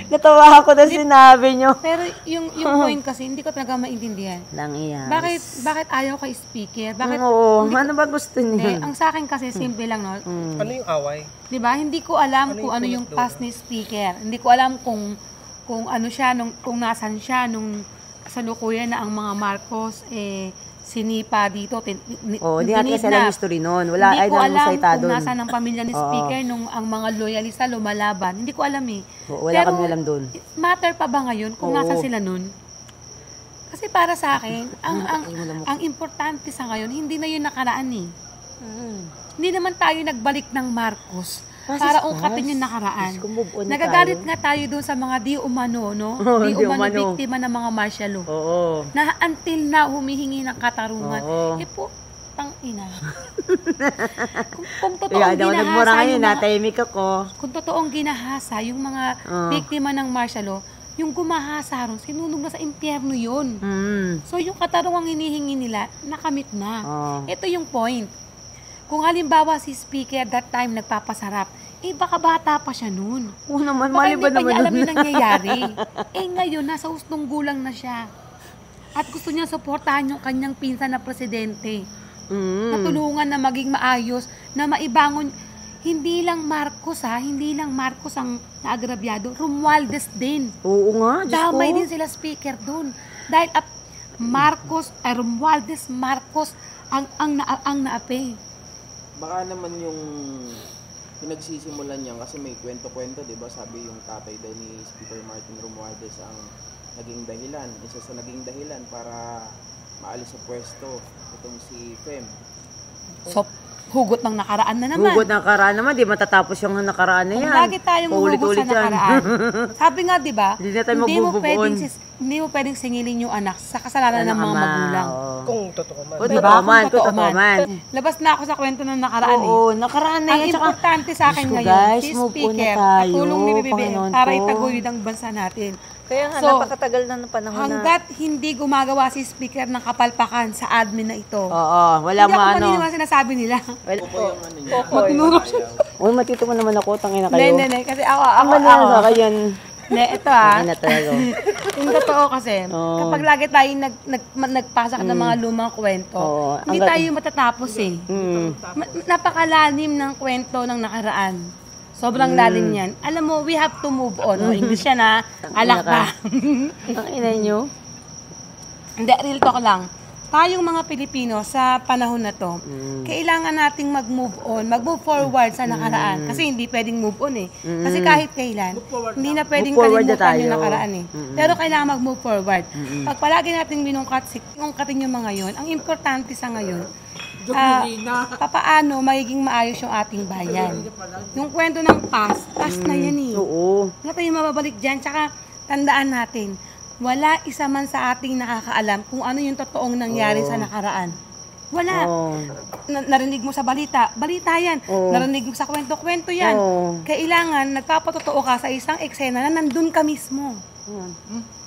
Speaker 3: Natawa ako na sinabi nyo.
Speaker 1: Pero yung point kasi, hindi ko talaga maintindihan. Bakit ayaw kay speaker?
Speaker 3: Ano ba gusto niya?
Speaker 1: Ang sa akin kasi, simple lang, no?
Speaker 8: Ano yung away?
Speaker 1: Diba? Hindi ko alam kung ano yung past ni speaker. Hindi ko alam kung ano siya, kung nasan siya, nung salukuyan na ang mga Marcos, sinipa dito,
Speaker 3: hindi natin kasi alam history noon. Wala,
Speaker 1: hindi ko alam kung nasa ng pamilya ni speaker nung ang mga loyalista lumalaban. Hindi ko alam eh.
Speaker 3: Wala kami alam doon.
Speaker 1: Matter pa ba ngayon kung nasa sila noon? Kasi para sa akin, ang importante sa ngayon, hindi na yun nakaraan eh. Hindi naman tayo nagbalik ng Marcos para ungkatin yung nakaraan. Nagagalit nga tayo doon sa mga di umano, no? Di umano biktima ng mga martial law. Na until na humihingi ng katarungan. Po, ina. kung totoong ginahasa yung mga, kung totoong ginahasa yung mga biktima ng martial law, yung gumahasa ron, sinunog na sa impyerno yun. So yung katarungang hinihingi nila, nakamit na. Ito yung point. Kung halimbawa si speaker that time nagpapasarap, baka bata pa siya noon.
Speaker 3: Naman,
Speaker 1: baka hindi pa niya alam yung nangyayari. Ngayon, nasa hustong gulang na siya. At gusto niya suportahan yung kanyang pinsan na presidente. Natulungan na maging maayos, na maibangon. Hindi lang Marcos hindi lang Marcos ang naagrabyado, Romualdez din.
Speaker 3: Oo nga,
Speaker 1: damay din sila speaker doon. Dahil Romualdez Marcos ang naapi.
Speaker 4: Baka naman yung pinagsisimulan niya kasi may kwento-kwento, 'di ba? Sabi yung tatay daw ni Speaker Martin Romualdez ang naging dahilan, isa sa naging dahilan para maalis sa pwesto itong si Fem.
Speaker 1: So, hugot ng nakaraan na naman.
Speaker 3: Hugot ng nakaraan naman, di matatapos yung nakaraan na yan.
Speaker 1: Kung lagi tayong hugot sa nakaraan. Sabi nga, di ba, hindi mo pwedeng singilin yung anak sa kasalanan ng mga magulang.
Speaker 8: Kung totoo man.
Speaker 1: Kung totoo man. Labas na ako sa kwento ng nakaraan
Speaker 3: nakaraan na
Speaker 1: yan. Ang importante sa akin ngayon, si speaker, tulong ni BBM para itaguyod ang bansa natin.
Speaker 9: Kaya nga, napakatagal na ng panahon
Speaker 1: hanggat hindi gumagawa si speaker ng kapalpakan sa admin na ito.
Speaker 3: Wala
Speaker 1: hindi ako maniniwala sinasabi nila.
Speaker 9: Matinuro
Speaker 3: siya. Matito mo naman ako, tangina kayo.
Speaker 1: Hindi, kasi ako. Ito yung totoo kasi, kapag lagi tayo nagpasak ng mga lumang kwento, hindi tayo matatapos Napakalalim ng kwento ng nakaraan. Sobrang lalim yan. Alam mo, we have to move on. English yan alak ka.
Speaker 3: Ang ina nyo?
Speaker 1: Hindi, real talk lang. Tayong mga Pilipino sa panahon na to, kailangan nating mag-move on, mag-move forward sa nakaraan. Kasi hindi pwedeng move on Kasi kahit kailan, hindi na pwedeng kalimutan yung nakaraan Pero kailangan mag-move forward. Pag palagi nating binungkatin yung mga yon, ang importante sa ngayon, papaano magiging maayos yung ating bayan. Yung kwento ng past na yan Wala tayong mababalik dyan. Tsaka tandaan natin, wala isa man sa ating nakakaalam kung ano yung totoong nangyari sa nakaraan. Wala. Narinig mo sa balita yan. Narinig mo sa kwento-kwento yan. Kailangan nagpapatotoo ka sa isang eksena na nandun ka mismo.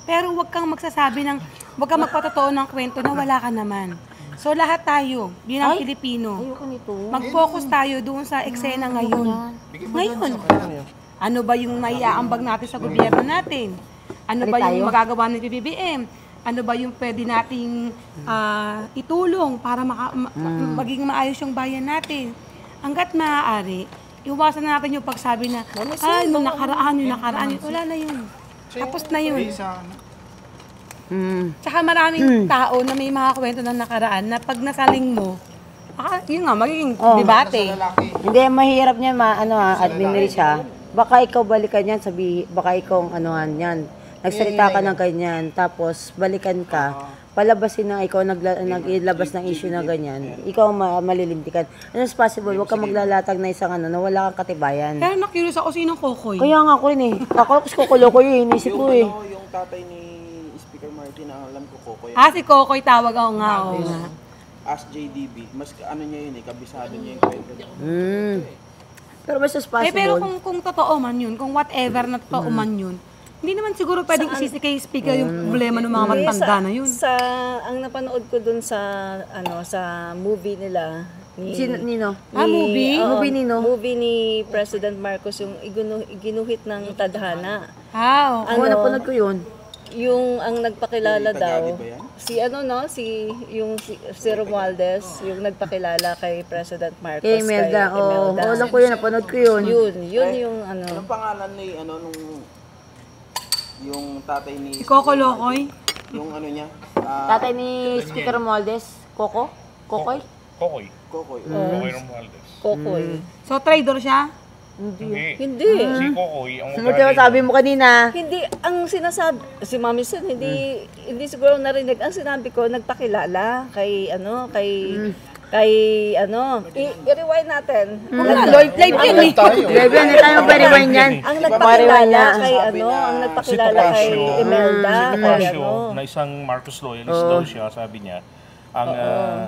Speaker 1: Pero huwag kang magpatotoo ng kwento na wala ka naman. So lahat tayo, bilang Pilipino, mag-focus tayo doon sa eksena ngayon. Ano ba yung maiaambag natin sa gobyerno natin? Ano ba yung magagawa ng BBM? Ano ba yung pwede nating itulong para maging maayos yung bayan natin? Hanggat maaari, iwasan na natin yung pagsabi na, yung nakaraan. Wala na yun. Tapos na yun. Tsaka maraming tao na may mga kwento ng nakaraan na pag nasaling mo, yun nga, magiging debate.
Speaker 3: Hindi, mahirap niyan, admin siya. Baka ikaw balikan yan, baka ikaw yan. Nagsalita ka ng ganyan, tapos balikan ka, palabasin na ikaw naglabas ng issue na ganyan, ikaw malilintikan. Ano is possible, huwag ka maglalatag na isang na wala kang katibayan.
Speaker 1: Kaya na-curious ako, sinong Kokoy?
Speaker 3: Kaya nga ako rin Ako kukulo-kulo inisip ko
Speaker 4: Yung tatay ni Speaker Martin, alam ko Kokoy.
Speaker 1: Si Kokoy tawag ako nga.
Speaker 4: As JDB, mas niya yun kabisado niya yung kwento.
Speaker 3: Pero mas possible.
Speaker 1: Pero kung totoo man yun, kung whatever na totoo man yun, hindi naman siguro pwedeng isisi kay speaker yung problema ng mga matanda na yun.
Speaker 9: Ang napanood ko dun sa movie nila,
Speaker 3: Nino?
Speaker 1: Movie?
Speaker 9: Movie ni President Marcos, yung ginuhit ng tadhana.
Speaker 3: Napanood ko yun.
Speaker 9: Yung ang nagpakilala daw, si Romualdez, yung nagpakilala kay President Marcos.
Speaker 3: Kay Imelda. Alam ko yun, napanood ko yun.
Speaker 9: Yun yung
Speaker 4: Anong pangalan ni yung tatay ni
Speaker 1: si Coco Locoy?
Speaker 4: Yung niya?
Speaker 3: Tatay ni Speaker Romualdez? Kokoy?
Speaker 5: Kokoy.
Speaker 4: Kokoy
Speaker 5: Romualdez.
Speaker 9: Kokoy.
Speaker 1: So, traitor siya?
Speaker 9: Hindi.
Speaker 5: Si Kokoy, ang
Speaker 3: sabi mo kanina.
Speaker 9: Hindi, ang sinasabi, si Mami Sen, hindi siguro narinig. Ang sinabi ko, nagpakilala kay kay i-rewind natin.
Speaker 1: Live yan eh.
Speaker 3: Grabe, hindi tayo pa-rewind yan.
Speaker 9: Ang nagpakilala kay ang nagpakilala kay Imelda,
Speaker 5: Si
Speaker 9: kay
Speaker 5: Topacio, na isang Marcos loyalist daw siya, sabi niya,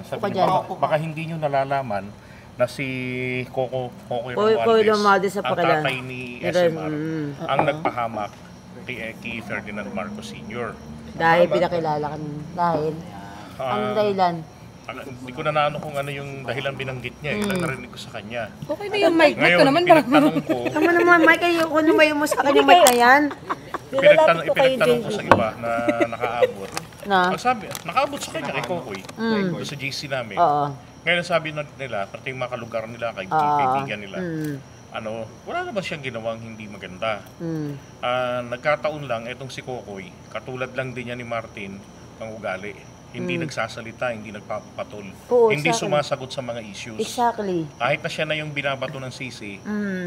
Speaker 5: sabi niya, baka hindi nyo nalalaman na si Coco
Speaker 3: Romualdez sa
Speaker 5: ang
Speaker 3: pakilala.
Speaker 5: tatay ni SMR, ang nagpahamak kay Ferdinand Marcos Sr.
Speaker 3: Dahil pinakilala ka nun. Dahil, ang dahilan.
Speaker 5: Hindi ko na naano kung ano yung dahilan binanggit niya, ilang narinig ko sa kanya.
Speaker 1: Okay na yung mic.
Speaker 5: Ngayon,
Speaker 1: Ito naman parang...
Speaker 5: pinagtanong ko,
Speaker 3: Tama naman, Mike, kung lumayo mo sa akin yung mic na yan.
Speaker 5: pinagtanong ko sa iba na nakaabot.
Speaker 3: Na?
Speaker 5: Ang sabi, nakaabot sa kanya kay Kokoy, doon sa GC namin.
Speaker 3: Oo.
Speaker 5: Ngayon sabi nila, pati yung mga kalugar nila, kaibigan nila, wala naman siyang ginawang hindi maganda. Nagkataon lang, etong si Kokoy, katulad lang din niya ni Martin, ang ugali. Hindi nagsasalita, hindi nagpapatol, hindi sumasagot sa mga issues.
Speaker 3: Exactly.
Speaker 5: Kahit na siya na yung binabato ng sisi,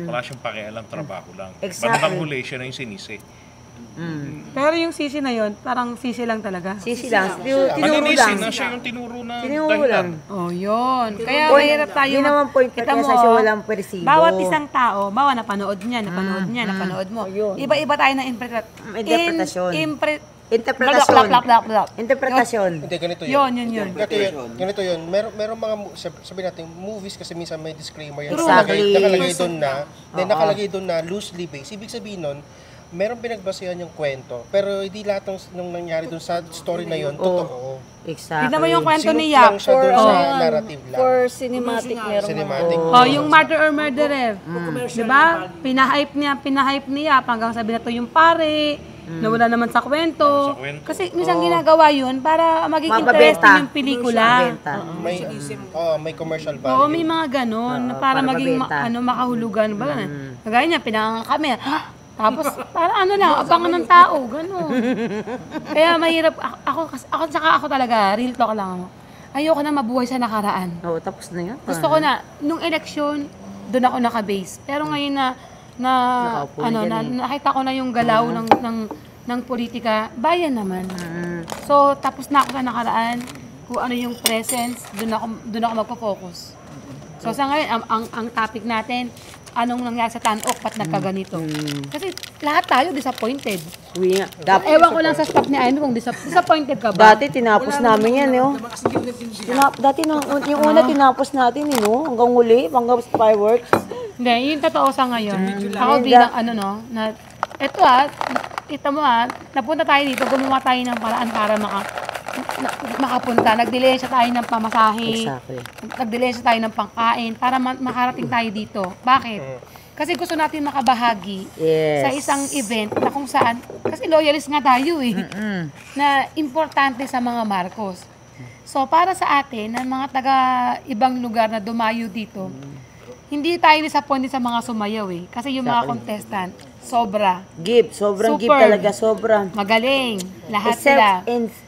Speaker 5: wala siyang pakialam, trabaho lang.
Speaker 3: Exactly.
Speaker 5: Bandang huli, siya na yung sinisi.
Speaker 1: Pero yung sisi na yon, parang sisi lang talaga.
Speaker 3: Sisi lang. Tinuro
Speaker 5: Maninisin
Speaker 3: lang.
Speaker 5: na siya yung tinuro na
Speaker 3: Tinuro
Speaker 5: dahilan.
Speaker 3: lang.
Speaker 1: Oh, yun. Kaya mahirap tayo.
Speaker 3: Yun naman point
Speaker 1: Kita
Speaker 3: kaya
Speaker 1: mo,
Speaker 3: sa siya walang persibo.
Speaker 1: bawat isang tao, napanood niya, napanood mo. Iba-iba tayo ng
Speaker 3: Interpretasyon.
Speaker 1: Interpretasyon.
Speaker 3: Interpretasyon.
Speaker 8: Hindi, ganito yun.
Speaker 1: Yun.
Speaker 8: Ganito yun. Meron mga, sabi natin, movies kasi minsan may disclaimer yan.
Speaker 3: Exactly.
Speaker 8: Nakalagay doon na loosely based. Ibig sabihin nun, meron pinagbasehan yung kwento. Pero hindi lahat ng nangyari doon sa story na yun, totoo.
Speaker 3: Exactly.
Speaker 1: Tignan mo yung kwento
Speaker 8: Sinuot
Speaker 1: ni Yap.
Speaker 8: lang siya doon sa narrative lang.
Speaker 9: For cinematic, meron
Speaker 8: Cinematic.
Speaker 1: Yung Murder or Murderer. Diba? Pinahype niya hanggang sabi na to yung pare, na wala naman sa kwento. Kasi minsan ginagawa yun para maging interesting yung pelikula.
Speaker 8: May commercial value.
Speaker 1: Oo, may mga ganon, para maging makahulugan. Kagaya niya, pinangang kami. Tapos, para abangan ng tao, gano'n. Kaya mahirap, ako talaga, real talk lang ako. Ayoko na mabuhay sa nakaraan.
Speaker 3: Oo, tapos na yun.
Speaker 1: Gusto ko na, nung eleksyon, doon ako naka-base. Pero ngayon nakita ko na yung galaw ng politika, bayan naman. So, tapos na ako sa nakaraan, kung ano yung presence, doon ako magpo-focus. So, sa ngayon, ang topic natin, anong nangyari sa Tanok, ba't nagkaganito? Kasi lahat tayo disappointed. Ewan ko lang sa staff ni Aino kung disappointed ka ba?
Speaker 3: Dati tinapos namin yan, Dati yung una tinapos natin, hanggang huli, hanggang fireworks.
Speaker 1: Hindi, yung totoo sa ngayon. Ako bilang ito mo napunta tayo dito, gumawa tayo ng paraan para makapunta. Nag-delay siya tayo ng pamasahe.
Speaker 3: Exactly.
Speaker 1: Nag-delay siya tayo ng pangkain para makarating tayo dito. Bakit? Kasi gusto natin makabahagi sa isang event na kung saan, kasi loyalist nga tayo na importante sa mga Marcos. So, para sa atin, ng mga taga-ibang lugar na dumayo dito, hindi tayo disappointed sa mga sumayaw Kasi yung mga contestant, sobrang
Speaker 3: give talaga, sobra.
Speaker 1: Magaling, lahat sila.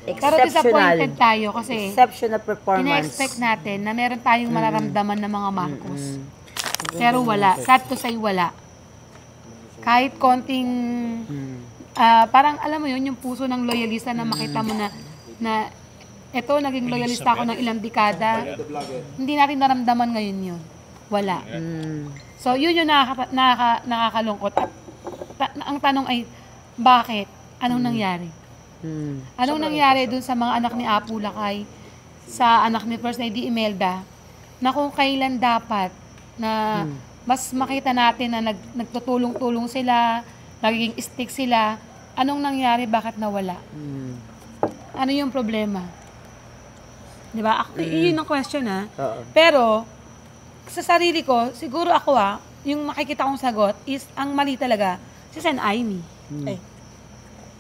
Speaker 1: Pero disappointed tayo kasi
Speaker 3: exceptional performance.
Speaker 1: ina-expect natin na meron tayong mararamdaman ng mga Marcos. Pero wala. Sad to say, wala. Kahit konting, parang alam mo yun, yung puso ng loyalista na makita mo na eto, naging loyalista ako ng ilang dekada. Hindi natin naramdaman ngayon yun. Wala. So, yun yung nakakalungkot. At ang tanong ay, bakit? Anong nangyari? Anong nangyari dun sa mga anak ni Apo Lakay, sa anak ni First Lady Imelda, na kung kailan dapat na mas makita natin na nagtutulong-tulong sila, nagiging stick sila, anong nangyari, bakit nawala? Ano yung problema? Diba? Yun ang question Pero, sa sarili ko, siguro ako yung makikita kong sagot is, ang mali talaga, si Sen Aimee.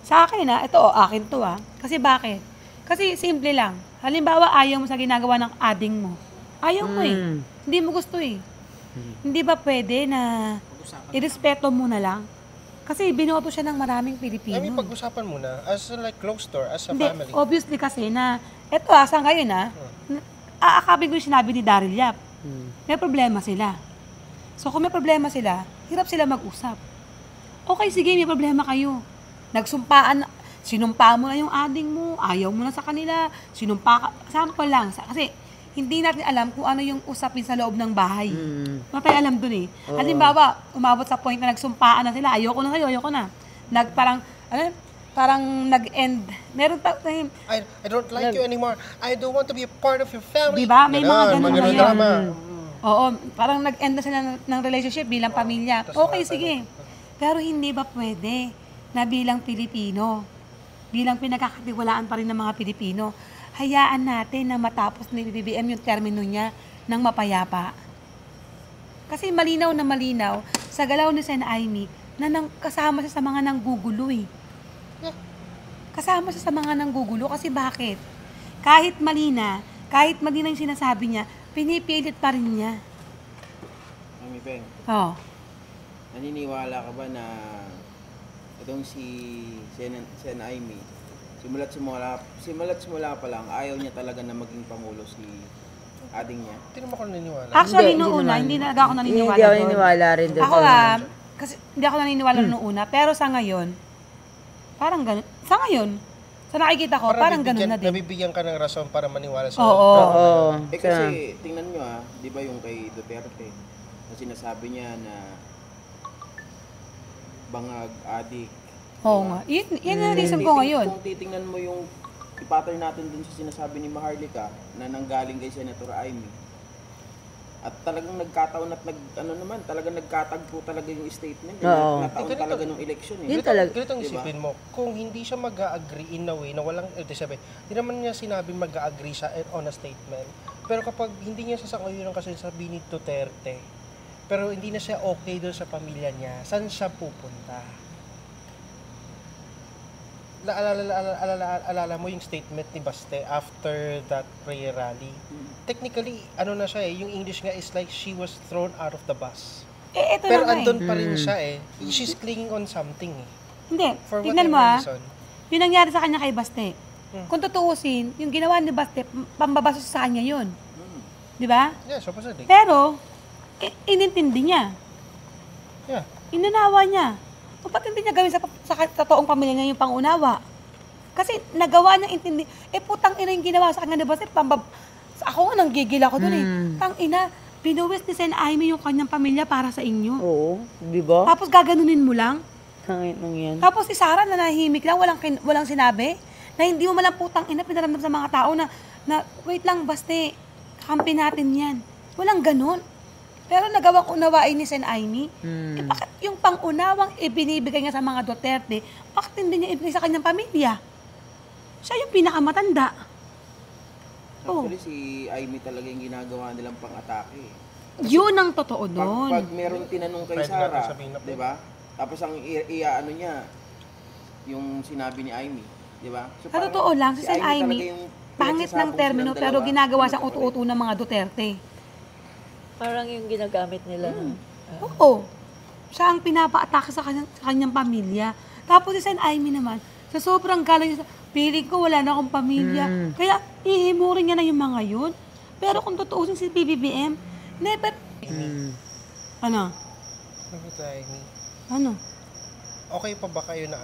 Speaker 1: Sa akin akin to Kasi bakit? Kasi simple lang. Halimbawa, ayaw mo sa ginagawa ng ading mo. Ayaw mo Hindi mo gusto Hindi ba pwede na irespeto mo na lang? Kasi binoto siya ng maraming Pilipino.
Speaker 8: I mean, pag-usapan muna, as like close door, as a
Speaker 1: Hindi,
Speaker 8: family.
Speaker 1: obviously kasi na, sa ngayon aakapin ko yung sinabi ni Daryl Yap. May problema sila. So kung may problema sila, hirap sila mag-usap. Okay, sige, may problema kayo. Sinumpa mo na yung ading mo, ayaw mo na sa kanila, sample lang. Kasi hindi natin alam kung ano yung usapin sa loob ng bahay. Wala tayong alam dun eh. Halimbawa, umabot sa point na nagsumpaan na sila, ayoko na kayo, ayoko na. Parang nag-end. Meron
Speaker 8: I don't like you anymore. I don't want to be a part of your family.
Speaker 1: Diba? May mga ganun na
Speaker 8: drama.
Speaker 1: Oo, parang nag-end na sila ng relationship bilang pamilya. Okay, sige. Pero hindi ba pwede na bilang Pilipino, bilang pinagkakatiwalaan pa rin ng mga Pilipino, hayaan natin na matapos ni BBM yung termino niya ng mapayapa. Kasi malinaw na malinaw sa galaw ni Sen. Aimee na kasama siya sa mga nanggugulo eh. Kasama siya sa mga nanggugulo kasi bakit? Kahit mali na yung sinasabi niya, pinipilit pa rin niya.
Speaker 4: Mami Peng,
Speaker 1: Oo.
Speaker 4: naniniwala ka ba na itong si Sen. Aimee, simula't simula pa lang, ayaw niya talaga na maging pangulo si ading niya?
Speaker 8: Hindi naman ako naniniwala.
Speaker 1: Actually, noong una, hindi na ako naniniwala
Speaker 3: Hindi ako
Speaker 1: doon.
Speaker 3: naniniwala rin doon.
Speaker 1: Ako kasi hindi ako naniniwala noong una, pero sa ngayon, parang ganun. Sa ngayon, sa nakikita ko, parang ganun na din.
Speaker 8: Nabibigyan ka ng rason para maniwala sa
Speaker 1: Oo.
Speaker 4: Kasi, tingnan nyo di ba yung kay Duterte, na sinasabi niya na bangag, adik.
Speaker 1: Oo nga. Yan ang reason ko ngayon.
Speaker 4: Kung titingnan mo yung i-pattern natin dun sa sinasabi ni Maharlika na nanggaling kay Senator Aimee, at talagang nagkataon at talagang nagkatagpo talaga yung statement. Nataon talaga ng eleksyon.
Speaker 3: Yun talaga.
Speaker 8: Ganito ang isipin mo, kung hindi siya mag-a-agree in a way na walang, hindi naman niya sinabi mag-a-agree siya on a statement. Pero kapag hindi niya sasang-ayun kasi sabi ni Duterte, pero hindi na siya okay doon sa pamilya niya, saan siya pupunta? Alala mo yung statement ni Baste after that prayer rally. Technically, na siya yung English nga is like she was thrown out of the bus.
Speaker 1: Ito
Speaker 8: pero
Speaker 1: naman
Speaker 8: andun pa rin siya She's clinging on something
Speaker 1: Hindi.
Speaker 8: For
Speaker 1: Tignan mo
Speaker 8: reason.
Speaker 1: Yung nangyari sa kanya kay Baste. Kung tutuusin, yung ginawa ni Baste, pambabaso sa kanya yun. Di ba?
Speaker 8: Yeah, supposedly.
Speaker 1: Pero, inintindi niya.
Speaker 8: Yeah.
Speaker 1: Inunawa niya. O ba't hindi niya gawin sa totoong pamilya niya yung pangunawa? Kasi nagawa niya intindi. Putang ina yung ginawa sa kanya, diba? Ako nga nanggigil ako dun Tang ina, pinuwis ni Sen. Aimee yung kanyang pamilya para sa inyo.
Speaker 3: Oo, di ba?
Speaker 1: Tapos gaganunin mo lang.
Speaker 3: Tangin nung yan.
Speaker 1: Tapos si Sarah na nahihimik lang, walang sinabi. Na hindi mo malang putang ina pinaramdam sa mga tao na wait lang, Baste, kakampi natin yan. Walang ganun. Pero nagawang unawain ni Sen. Aimee, bakit yung pang-unawang ibinibigay niya sa mga Duterte, bakit hindi niya ibigay sa kanyang pamilya? Siya yung pinakamatanda.
Speaker 4: Actually, si Aimee talaga yung ginagawa nilang pang-atake.
Speaker 1: Yun ang totoo doon.
Speaker 4: Pag meron tinanong kay Sarah, di ba? Tapos ang iaano niya, yung sinabi ni Aimee, di ba? So,
Speaker 1: sa totoo lang, si Sen. Aimee, pangit ng termino, pero ginagawa siyang utu-utu ng mga Duterte.
Speaker 9: Parang yung ginagamit nila.
Speaker 1: Oo. Siya ang pinapa-atake sa kanyang pamilya. Tapos si Sen. Aimee naman, sa sobrang galang niya, piling ko wala na akong pamilya. Kaya ihimurin niya na yung mga yun. Pero kung tutuusin si BBM, never. Ano? Ano?
Speaker 8: Okay pa ba kayo na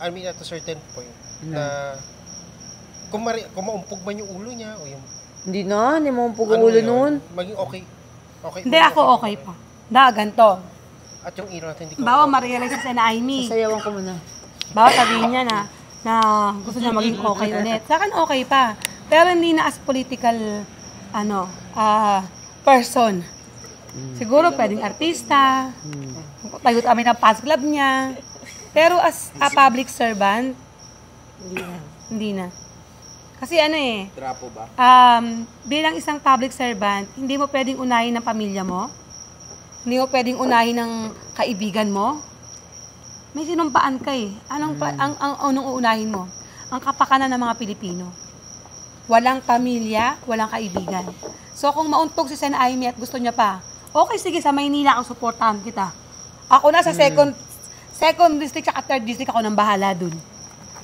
Speaker 8: I mean at a certain point, na kung maumpog man yung ulo niya o yung
Speaker 3: Hindi mo ang ulo nun.
Speaker 8: Maging okay.
Speaker 1: Hindi ako okay pa. Ganto.
Speaker 8: At yung iro natin, hindi ko.
Speaker 1: Bawa ma-realize si Sen. Aimee.
Speaker 3: Sayawan ko muna.
Speaker 1: Bawa sabihin niya na gusto niya maging okay ulit. Sa akin okay pa. Pero hindi na as political person. Siguro pwedeng artista. Tayo kami ng fans club niya. Pero as a public servant, hindi na. Kasi
Speaker 4: trapo ba?
Speaker 1: Bilang isang public servant, hindi mo pwedeng unahin ng pamilya mo. Hindi mo pwedeng unahin ng kaibigan mo. May sinumpaan ka ang unong uunahin mo? Ang kapakanan ng mga Pilipino. Walang pamilya, walang kaibigan. So kung mauntog si Sen. Aimee at gusto niya pa, okay, sige, sa Maynila ako, supportahan kita. Ako na sa second district at third district ako nang bahala dun.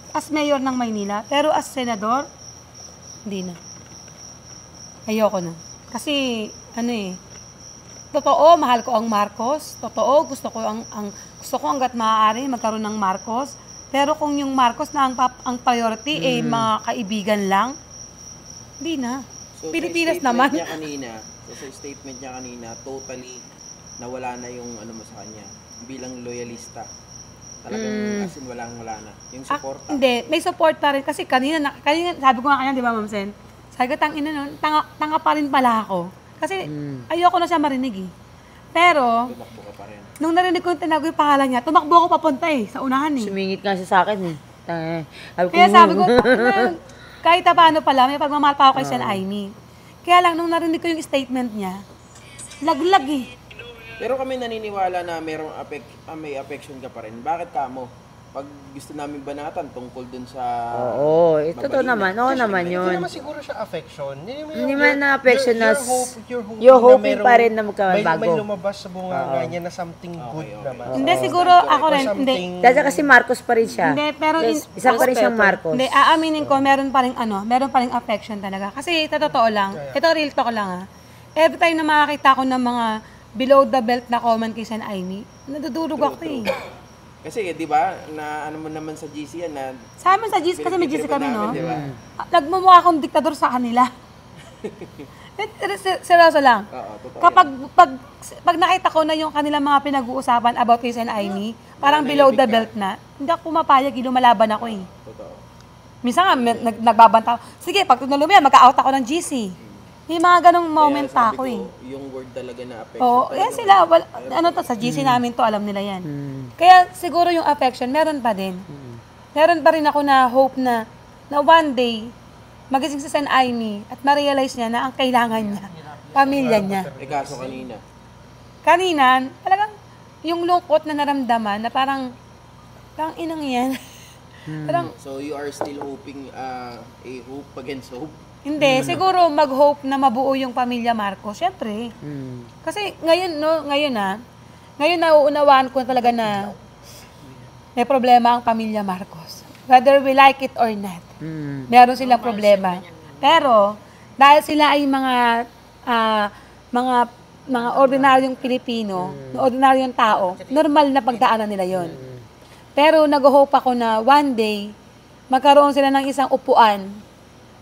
Speaker 1: As mayor ng Maynila, pero as senador, hindi na. Ayoko na. Kasi, totoo, mahal ko ang Marcos. Totoo, gusto ko hangga't maaari magkaroon ng Marcos. Pero kung yung Marcos na ang priority, mga kaibigan lang, hindi na. Pilipinas
Speaker 4: sa
Speaker 1: naman.
Speaker 4: sa statement niya kanina, totally nawala na yung ano mo sa kanya bilang loyalista. Talagang as in wala na. Yung support.
Speaker 1: Hindi, may support pa rin. Kasi kanina sabi ko nga kanya, di ba, Ma'am Sen? Sabi ko, tanga pa rin pala ako. Kasi ayoko na siya marinig eh. Pero,
Speaker 4: Tumakbo ka pa rin.
Speaker 1: nung narinig ko yung tinawag yung pangalan niya, tumakbo ako papunta eh, sa unahan eh.
Speaker 3: Sumingit nga siya sa akin eh.
Speaker 1: Kaya sabi ko, kahit paano pala, may pagmamahal pa ako kay Sen Aimee. Kaya lang, nung narinig ko yung statement niya, laglag eh.
Speaker 4: Pero kami naniniwala na may affection ka pa rin. Bakit ka mo? Pag gusto namin banatan tungkol dun sa...
Speaker 3: Oo, totoo naman. Oo naman
Speaker 8: Hindi
Speaker 3: yun.
Speaker 8: naman siguro siya affection.
Speaker 3: Hindi man na affection na
Speaker 8: you're
Speaker 3: hoping pa rin na
Speaker 8: may
Speaker 3: magkabago.
Speaker 8: lumabas sa bunga niya na something good naman.
Speaker 1: Hindi, siguro ako rin, hindi.
Speaker 3: Dahil kasi Marcos pa rin siya.
Speaker 1: Hindi, pero
Speaker 3: Isa pa rin siyang Marcos.
Speaker 1: Hindi, aaminin ko, meron pa rin affection talaga. Kasi sa totoo lang, ito real talk lang every time na makakita ko ng mga below the belt na comment kay Sen Aimee, nadudurog ako eh.
Speaker 4: Kasi, di ba, na ano mo naman sa GC yan na...
Speaker 1: Sa amin sa GC, kasi may GC kami, no?
Speaker 4: Diba?
Speaker 1: Nagmumukha akong diktador sa kanila. Seryoso lang.
Speaker 4: Oo, totoo.
Speaker 1: Pag nakita ko na yung kanilang mga pinag-uusapan about kay Sen Aimee, parang below the belt na, hindi ako pumapayag, lumalaban ako eh.
Speaker 4: Totoo.
Speaker 1: Minsan nga, nagbabanta ako. Sige, pag tunalo mo yan, mag-out ako ng GC. May mga ganong moment pa ako eh.
Speaker 4: Yung word talaga na affection.
Speaker 1: Oo, yan sila. Sa GC namin to, alam nila yan. Kaya siguro yung affection, meron pa din. Meron pa rin ako na hope na one day, magising si Sen Aimee at ma-realize niya na ang kailangan niya, pamilya niya.
Speaker 4: Kaso kanina.
Speaker 1: Kanina, talagang yung lungkot na naramdaman na parang inang yan. Parang,
Speaker 4: So you are still hoping a hope against hope?
Speaker 1: hindi, siguro mag-hope na mabuo yung pamilya Marcos. Siyempre. Kasi ngayon nauunawaan ko talaga na may problema ang pamilya Marcos. Whether we like it or not. Meron silang problema. Pero, dahil sila ay mga ordinaryong Pilipino, ordinaryong tao, normal na pagdaanan nila yon. Pero nag-hope ako na one day, magkaroon sila ng isang upuan,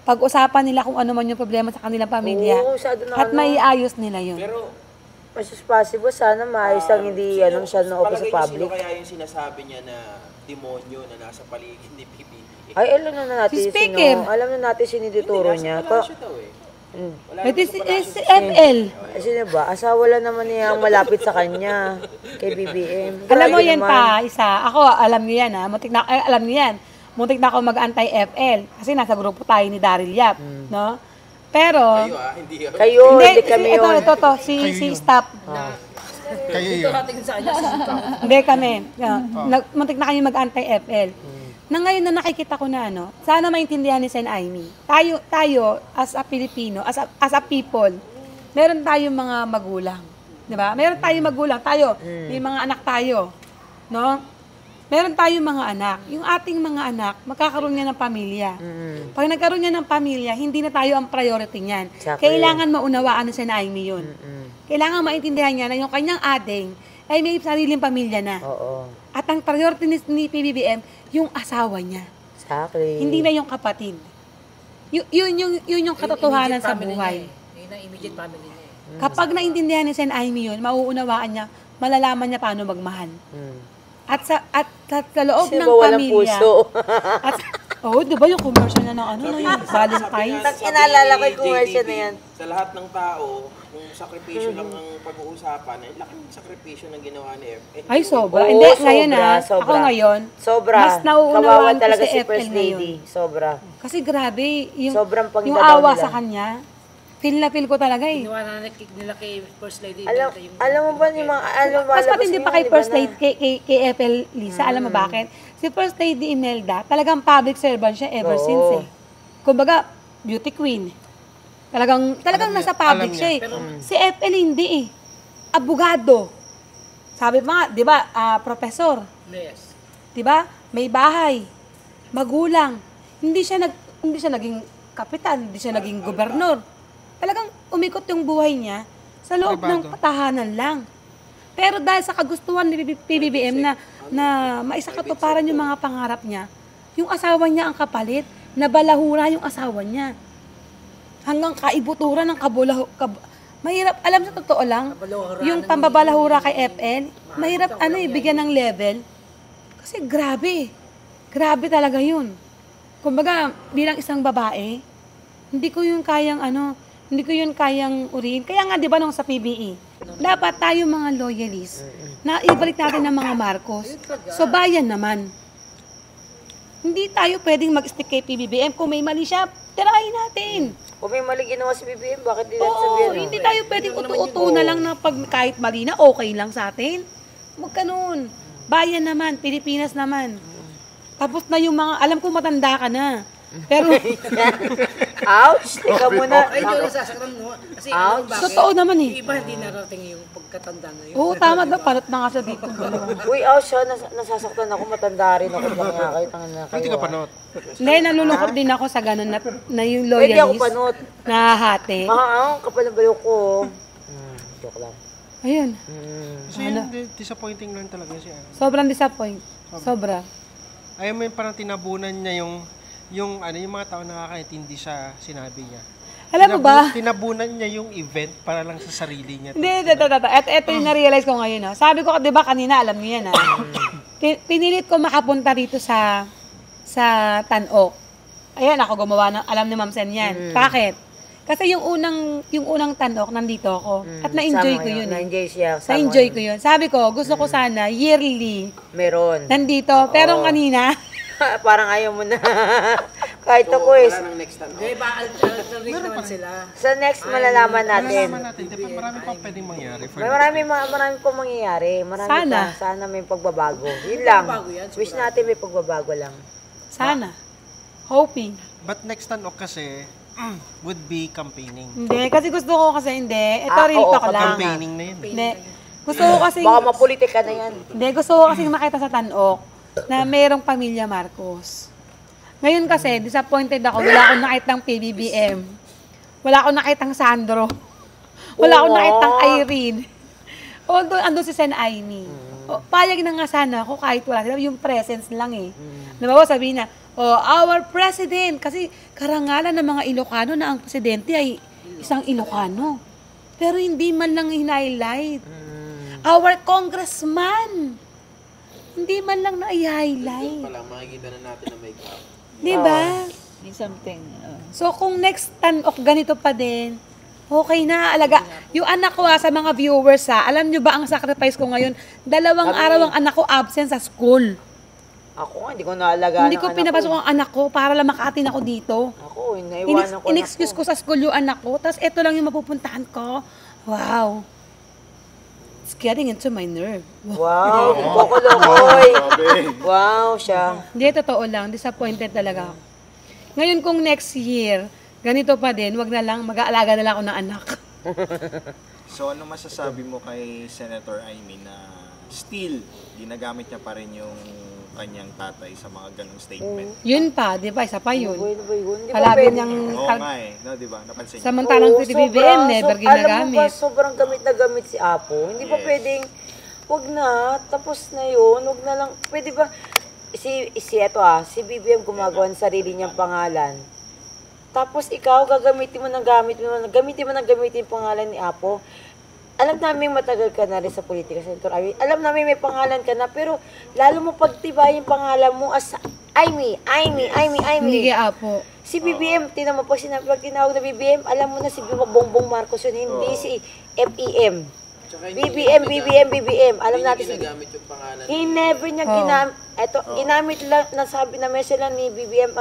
Speaker 1: pag-usapan nila kung ano man yung problema sa kanilang pamilya, at maiayos nila yun.
Speaker 4: Pero,
Speaker 3: as possible, sana maayos lang hindi siya na open sa public.
Speaker 4: Sino kaya yung sinasabi niya na demonyo na nasa paligid ni PBBM?
Speaker 3: Ay, alam na natin
Speaker 1: Si Speaker.
Speaker 3: Alam na natin siniduturo niya.
Speaker 4: Wala siya daw eh.
Speaker 1: Si FL.
Speaker 3: Sino ba? Asawa lang naman niya ang malapit sa kanya, kay BBM.
Speaker 1: Alam mo
Speaker 3: Grabe
Speaker 1: yan
Speaker 3: naman.
Speaker 1: pa, isa. Ako, alam niyo yan alam niyo yan. Muntik na ako mag-anti-FL. Kasi nasa grupo tayo ni Daryl Yap. No? Pero,
Speaker 4: Hindi ako.
Speaker 3: Kayo, hindi kami yun.
Speaker 1: ito, si Staff.
Speaker 8: Kayo yun.
Speaker 1: Hindi kami. Muntik na kami mag-anti-FL. Na ngayon na nakikita ko na sana maintindihan ni Sen Aimee. Tayo as a Filipino, as a people, meron tayong mga magulang. 'Di ba? Meron tayong magulang, may mga anak tayo. No? Meron tayong mga anak. Yung ating mga anak, magkakaroon niya ng pamilya. Pag nagkaroon niya ng pamilya, hindi na tayo ang priority niyan. Kailangan maunawaan ni Sen Aimee yun. Kailangan maintindihan niya na yung kanyang ading ay may sariling pamilya na.
Speaker 3: Oo.
Speaker 1: At ang priority ni PBBM, yung asawa niya.
Speaker 3: Exactly.
Speaker 1: Hindi na yung kapatid. Yun yung katotohanan sa buhay.
Speaker 10: Yun ang immediate family niya eh.
Speaker 1: Kapag naintindihan ni Sen Aimee yun, mauunawaan niya, malalaman niya paano magmahal. At sa loob ng pamilya. Di ba yung commercial na ng yung Valentine's?
Speaker 3: Inaalala ko yung commercial na yan.
Speaker 4: Sa lahat ng tao, kung sakripisyo lang ang pag-uusapan, ay laking sakripisyo ng ginawa ni FL.
Speaker 1: Ay, sobra.
Speaker 3: Oo,
Speaker 1: Hindi,
Speaker 3: sobra,
Speaker 1: ngayon
Speaker 3: sobra.
Speaker 1: Ako ngayon,
Speaker 3: Sobra.
Speaker 1: mas nauunawaan
Speaker 3: Kawawa
Speaker 1: ko
Speaker 3: talaga
Speaker 1: si
Speaker 3: si
Speaker 1: FL
Speaker 3: First Lady.
Speaker 1: ngayon.
Speaker 3: Sobra.
Speaker 1: Kasi grabe,
Speaker 3: Sobrang
Speaker 1: yung
Speaker 3: pagdadaw
Speaker 1: awa
Speaker 3: nila.
Speaker 1: sa kanya, feel ko talaga eh.
Speaker 10: Ginawa na nila kay First Lady.
Speaker 3: Alam mo ba yung mga,
Speaker 1: Mas matindi pa kay First Lady, kay FL Lisa, alam mo bakit? Si First Lady Imelda, talagang public servant siya ever since eh. Kumbaga, beauty queen. Talagang nasa public siya eh. Si FL hindi eh. Abogado. Sabi mga, di ba, professor.
Speaker 10: Yes.
Speaker 1: Di ba? May bahay. Magulang. Hindi siya naging kapitan, hindi siya naging gobernador. Talagang umikot yung buhay niya sa loob ng tahanan lang. Pero dahil sa kagustuhan ni PBBM na maisakatuparan yung mga pangarap niya, yung asawa niya ang kapalit, nabalahura yung asawa niya. hanggang kaibuturan ng mahirap, alam sa totoo lang, yung pambabalahura kay FL, mahirap bigyan ng level. Kasi grabe talaga yun. Kumbaga, bilang isang babae, hindi ko yun kayang uriin. Kaya nga, di ba, nung sa PBE, dapat tayo mga loyalists na ibalik natin ng mga Marcos. So, bayan naman. Hindi tayo pwedeng mag-stick kay PBBM. Kung may mali siya, tirahin natin.
Speaker 3: Kung may mali ginawa si BBM, bakit di natin sabihin?
Speaker 1: Oo, hindi tayo pwedeng utu-utu na lang na pag kahit mali na, okay lang sa atin. Huwag ganun. Bayan naman, Pilipinas naman. Tapos na yung mga, alam ko matanda ka na. Pero,
Speaker 3: ouch! Ikaw muna.
Speaker 10: Ay, hindi nasasaktan mo. Kasi
Speaker 3: Ouch.
Speaker 10: bakit?
Speaker 1: totoo naman eh.
Speaker 10: Yung iba hindi narating yung pagkatanda na yun.
Speaker 1: Oo, tama daw. Panot na nga siya dito.
Speaker 3: Uy, ouch siya. Nasasaktan ako. Matanda rin ako. Kahit ang
Speaker 8: Hindi ka panot.
Speaker 1: Hindi, nalulungkot din ako sa ganun na yung
Speaker 3: Pwede ako
Speaker 1: loyalist.
Speaker 3: panot.
Speaker 1: Nahahati.
Speaker 3: Kapal ng bayo ko. Joke lang.
Speaker 1: Ayun.
Speaker 8: Kasi yun, disappointing lang talaga siya.
Speaker 1: Sobrang disappoint. Sobra.
Speaker 8: Ayaw mo yung parang tinabunan niya yung mga tao nakakaintindi sa sinabi niya.
Speaker 1: Alam mo ba?
Speaker 8: Tinabunan niya yung event para lang sa sarili niya.
Speaker 1: Hindi, ito yung na-realize ko ngayon. Sabi ko, di ba kanina, alam niyo yan. Pinilit ko makapunta rito sa Tan-Ok. Ayan, ako gumawa ng, alam ni Ma'am Sen yan. Bakit? Kasi yung unang Tan-Ok, nandito ako. At na-enjoy ko yun.
Speaker 3: Na-enjoy siya.
Speaker 1: Na-enjoy ko yun. Sabi ko, gusto ko sana, yearly,
Speaker 3: Meron.
Speaker 1: nandito. Pero kanina,
Speaker 3: Parang ayaw mo na. Kahit ako
Speaker 4: Wala nang next time.
Speaker 10: Di ba, alternate naman sila.
Speaker 3: Sa next malalaman natin.
Speaker 8: Malalaman natin. Diba, marami pang pwedeng mangyari.
Speaker 3: Marami pang mangyayari. Sana may pagbabago. Yun lang. Wish natin may pagbabago lang.
Speaker 1: sana. Hoping.
Speaker 8: But next time kasi would be campaigning.
Speaker 1: Hindi, kasi gusto ko hindi. Ito real talk lang.
Speaker 8: Campaigning na yun.
Speaker 1: Hindi. Gusto ko kasi,
Speaker 3: Baka mapolitika na yan.
Speaker 1: hindi, gusto ko kasi makita sa Tan-Ok na mayroong pamilya Marcos. Ngayon kasi, disappointed ako. Wala akong nakitang PBBM. Wala akong nakitang Sandro. Wala akong nakitang Irene. Although, andun si Sen Aimee. Payag na nga sana ako kahit wala sila. Yung presence lang eh. Nabawa sabihin na, our president. Kasi karangalan ng mga Ilocano na ang presidente ay isang Ilocano. Pero hindi man lang hinighlight. Our congressman. Hindi man lang na-highlight.
Speaker 4: Pala, makikita na natin na may gap.
Speaker 1: Diba?
Speaker 9: Something.
Speaker 1: So, kung next Tan-Ok ganito pa din, okay na, alaga. Yung anak ko sa mga viewers alam nyo ba ang sacrifice ko ngayon? 2 araw ang anak ko absent sa school.
Speaker 3: Ako nga, hindi ko naalagaan
Speaker 1: Hindi ko pinapasok ang anak ko para lang makatin ako dito.
Speaker 3: Ako, naiwanan ko
Speaker 1: In-excuse ko sa school yung anak ko, tapos ito lang yung mapupuntahan ko. Wow. It's getting into my nerve.
Speaker 3: Wow, kukulokoy. Wow, siya.
Speaker 1: Hindi, totoo lang. Disappointed talaga ako. Ngayon kung next year, ganito pa din, wag na lang, mag-aalaga na lang ako ng anak.
Speaker 2: So ano masasabi mo kay Senator Aimee na still ginagamit niya pa rin yung kanyang tatay sa mga ganong statement?
Speaker 1: Yun pa, di ba? Isa pa yun.
Speaker 3: Ano ba yun? Di ba
Speaker 1: Palabi
Speaker 3: pwede?
Speaker 1: niyang...
Speaker 2: Oo nga no, di ba? Napansin niyo?
Speaker 1: Samantalang si BBM, never
Speaker 3: Alam mo
Speaker 1: ginagamit.
Speaker 3: ba, sobrang gamit na gamit si Apo. Hindi ba pwedeng, wag na, tapos na yun, wag na lang, pwede ba, si BBM gumagawa ng sarili niyang pangalan. Tapos ikaw, gamitin mo ng gamitin yung pangalan ni Apo. Alam namin matagal ka na rin sa politika, Senator Aimee. Alam namin may pangalan ka na, pero lalo mo pagtibay yung pangalan mo as Aimee.
Speaker 1: Hindi kaya Apo.
Speaker 3: Si BBM, tinan mo pag tinawag na BBM, alam mo na si Bongbong Marcos yun, hindi si FEM. BBM. Alam natin si
Speaker 4: ginagamit yung pangalan.
Speaker 3: He never niya ginamit lang, nasabi na message lang ni BBM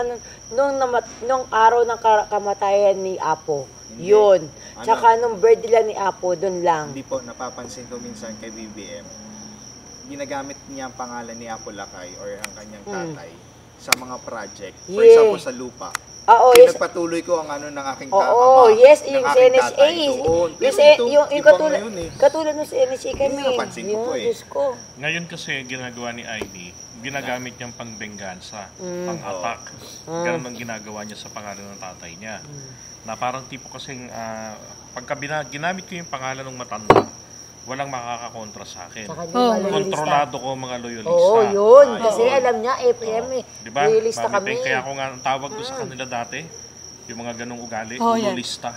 Speaker 3: nung araw ng kamatayan ni Apo. Yun. Tsaka nung birthday lang ni Apo, dun lang.
Speaker 2: Hindi po, napapansin ko minsan kay BBM, ginagamit niya ang pangalan ni Apo Lakay or ang kanyang tatay sa mga project. For example, sa lupa. Pinagpatuloy ko ang ng aking
Speaker 3: Oo, yes, yung
Speaker 2: aking
Speaker 3: NHA.
Speaker 2: tatay doon. Pero
Speaker 3: Yung
Speaker 2: ibang ngayon
Speaker 3: katulad ng sa NHA kami.
Speaker 2: Napansin ko po eh.
Speaker 3: Diyos ko.
Speaker 5: Ngayon kasi ginagawa ni Aimee, ginagamit niyang pang-benggansa, pang-attack. Ganun ang ginagawa niya sa pangalan ng tatay niya. Na parang tipo kasing, pagka ginamit ko yung pangalan ng matanda, walang makakakontra sa akin. Kontrolado ko mga loyalista.
Speaker 3: Oo, yun. Kasi alam niya, FPM
Speaker 5: diba?
Speaker 3: loyalista kami.
Speaker 5: Kaya ako nga ang tawag ko sa kanila dati, Yung mga ganong ugali,
Speaker 1: Oh, yan.
Speaker 5: ululista.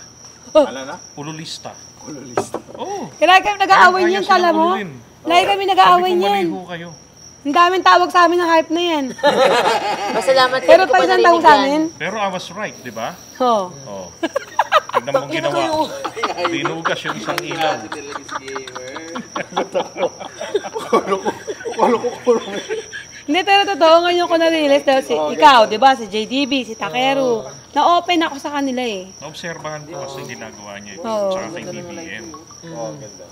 Speaker 2: Ano na?
Speaker 5: Ululista.
Speaker 2: Kululista.
Speaker 5: Oo.
Speaker 1: Kaya kami nag-aaway
Speaker 5: Kaya
Speaker 1: niyan,
Speaker 5: silang
Speaker 1: kala mo?
Speaker 5: ululin.
Speaker 1: Lagi kami nag-aaway
Speaker 5: Sabi ko,
Speaker 1: niyan.
Speaker 5: mali ho kayo.
Speaker 1: Ang daming tawag sa amin ng hype na yan.
Speaker 3: Masalamat
Speaker 1: Pero
Speaker 3: ko pa
Speaker 1: pag isang
Speaker 3: narinig
Speaker 1: tawag sa
Speaker 3: yan.
Speaker 1: amin,
Speaker 5: Pero I was right, di ba?
Speaker 1: oh.
Speaker 5: Oo. Tignan mong ginawa. Binugas yung isang ilaw.
Speaker 1: Hindi, pero totoo, ngayon ko na-realize dahil ikaw, di ba, si JDB, si Takeru, na-open ako sa kanila eh.
Speaker 5: Naobserbahan ko kasi ginagawa niya ito.
Speaker 1: Oo.
Speaker 5: Tsaka kay BBM.
Speaker 2: Oh, ganda.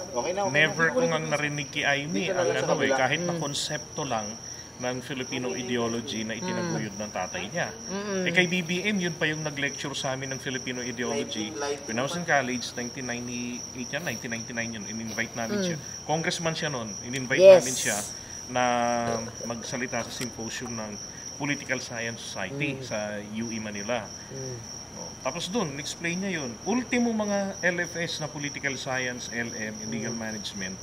Speaker 2: Okay na, okay
Speaker 5: Never
Speaker 2: na.
Speaker 5: ko nga narinig kay Amy ang ano eh, kahit na konsepto lang ng Filipino ideology na itinaguyod ng tatay niya. Eh kay BBM, yun pa yung nag-lecture sa amin ng Filipino ideology. When I was in college, 1998 yan, 1999 yun, in-invite namin siya. Congressman siya noon, in-invite namin siya na magsalita sa symposium ng Political Science Society sa UE Manila. Tapos doon, explain niya yun. Ultimo mga LFS na Political Science, LM, Legal Management,